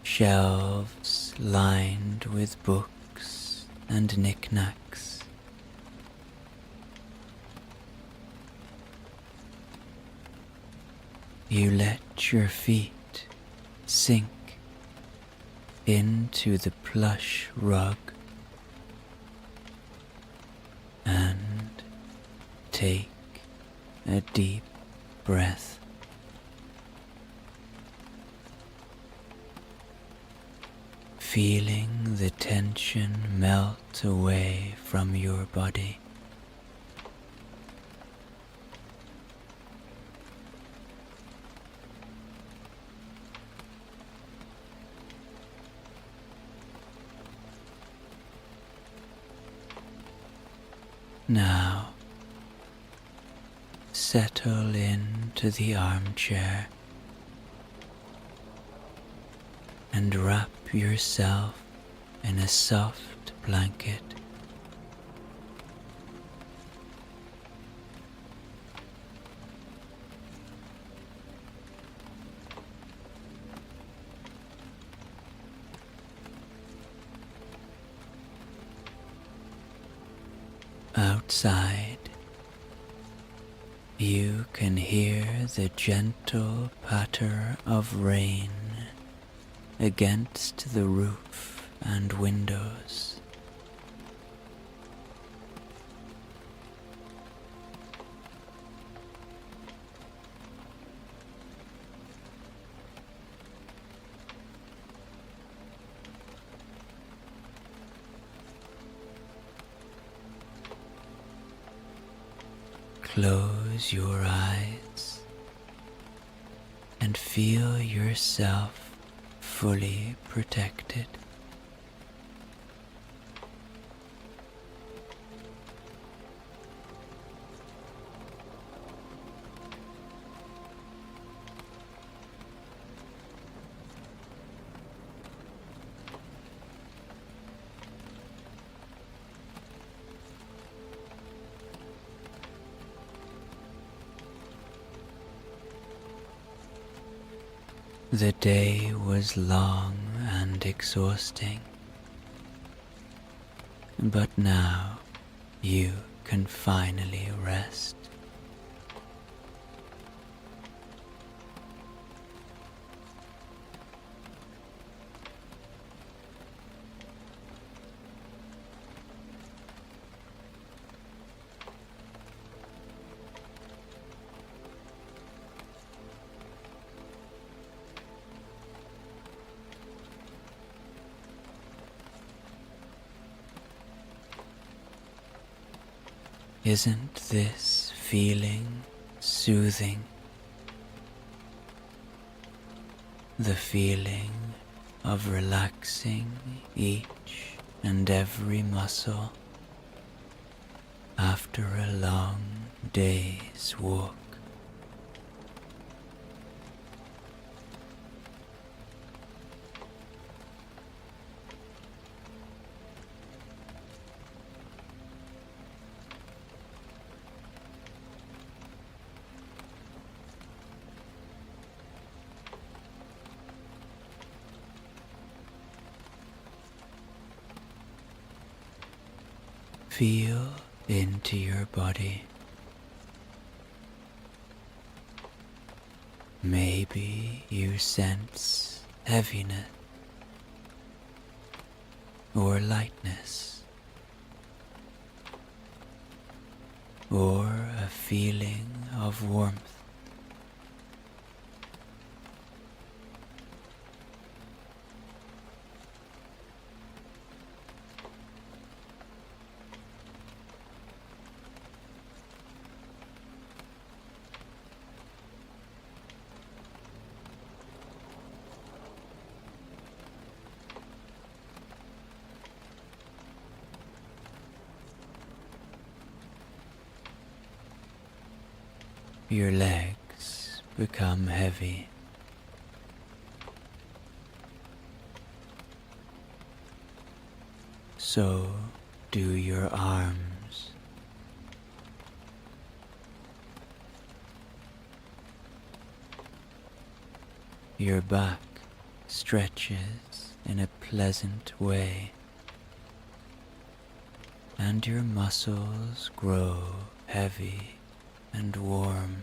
shelves lined with books and knickknacks. You let your feet sink into the plush rug and take a deep breath. Feeling the tension melt away from your body. Now, settle into the armchair and wrap yourself in a soft blanket. Outside, you can hear the gentle patter of rain against the roof and windows. Close your eyes and feel yourself fully protected. The day was long and exhausting, but now you can finally rest. Isn't this feeling soothing? The feeling of relaxing each and every muscle after a long day's walk. Feel into your body. Maybe you sense heaviness or lightness, or a feeling of warmth. Your legs become heavy. So do your arms. Your back stretches in a pleasant way, and your muscles grow heavy and warm.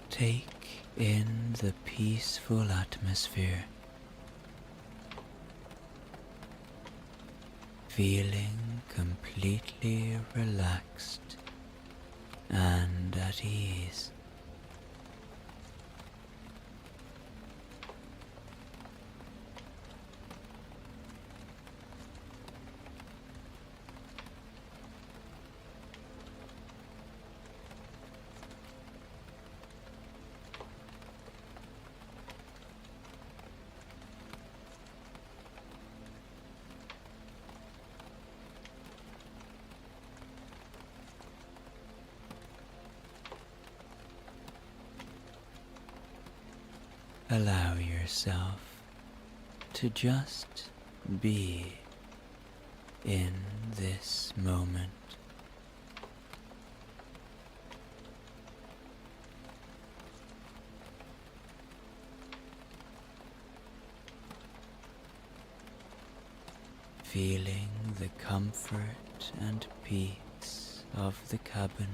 Take in the peaceful atmosphere, feeling completely relaxed and at ease. Allow yourself to just be in this moment. Feeling the comfort and peace of the cabin.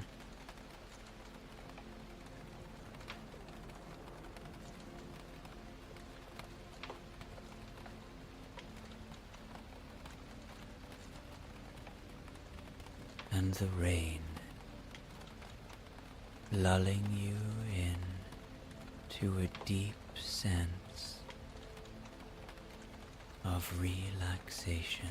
And the rain lulling you in to a deep sense of relaxation.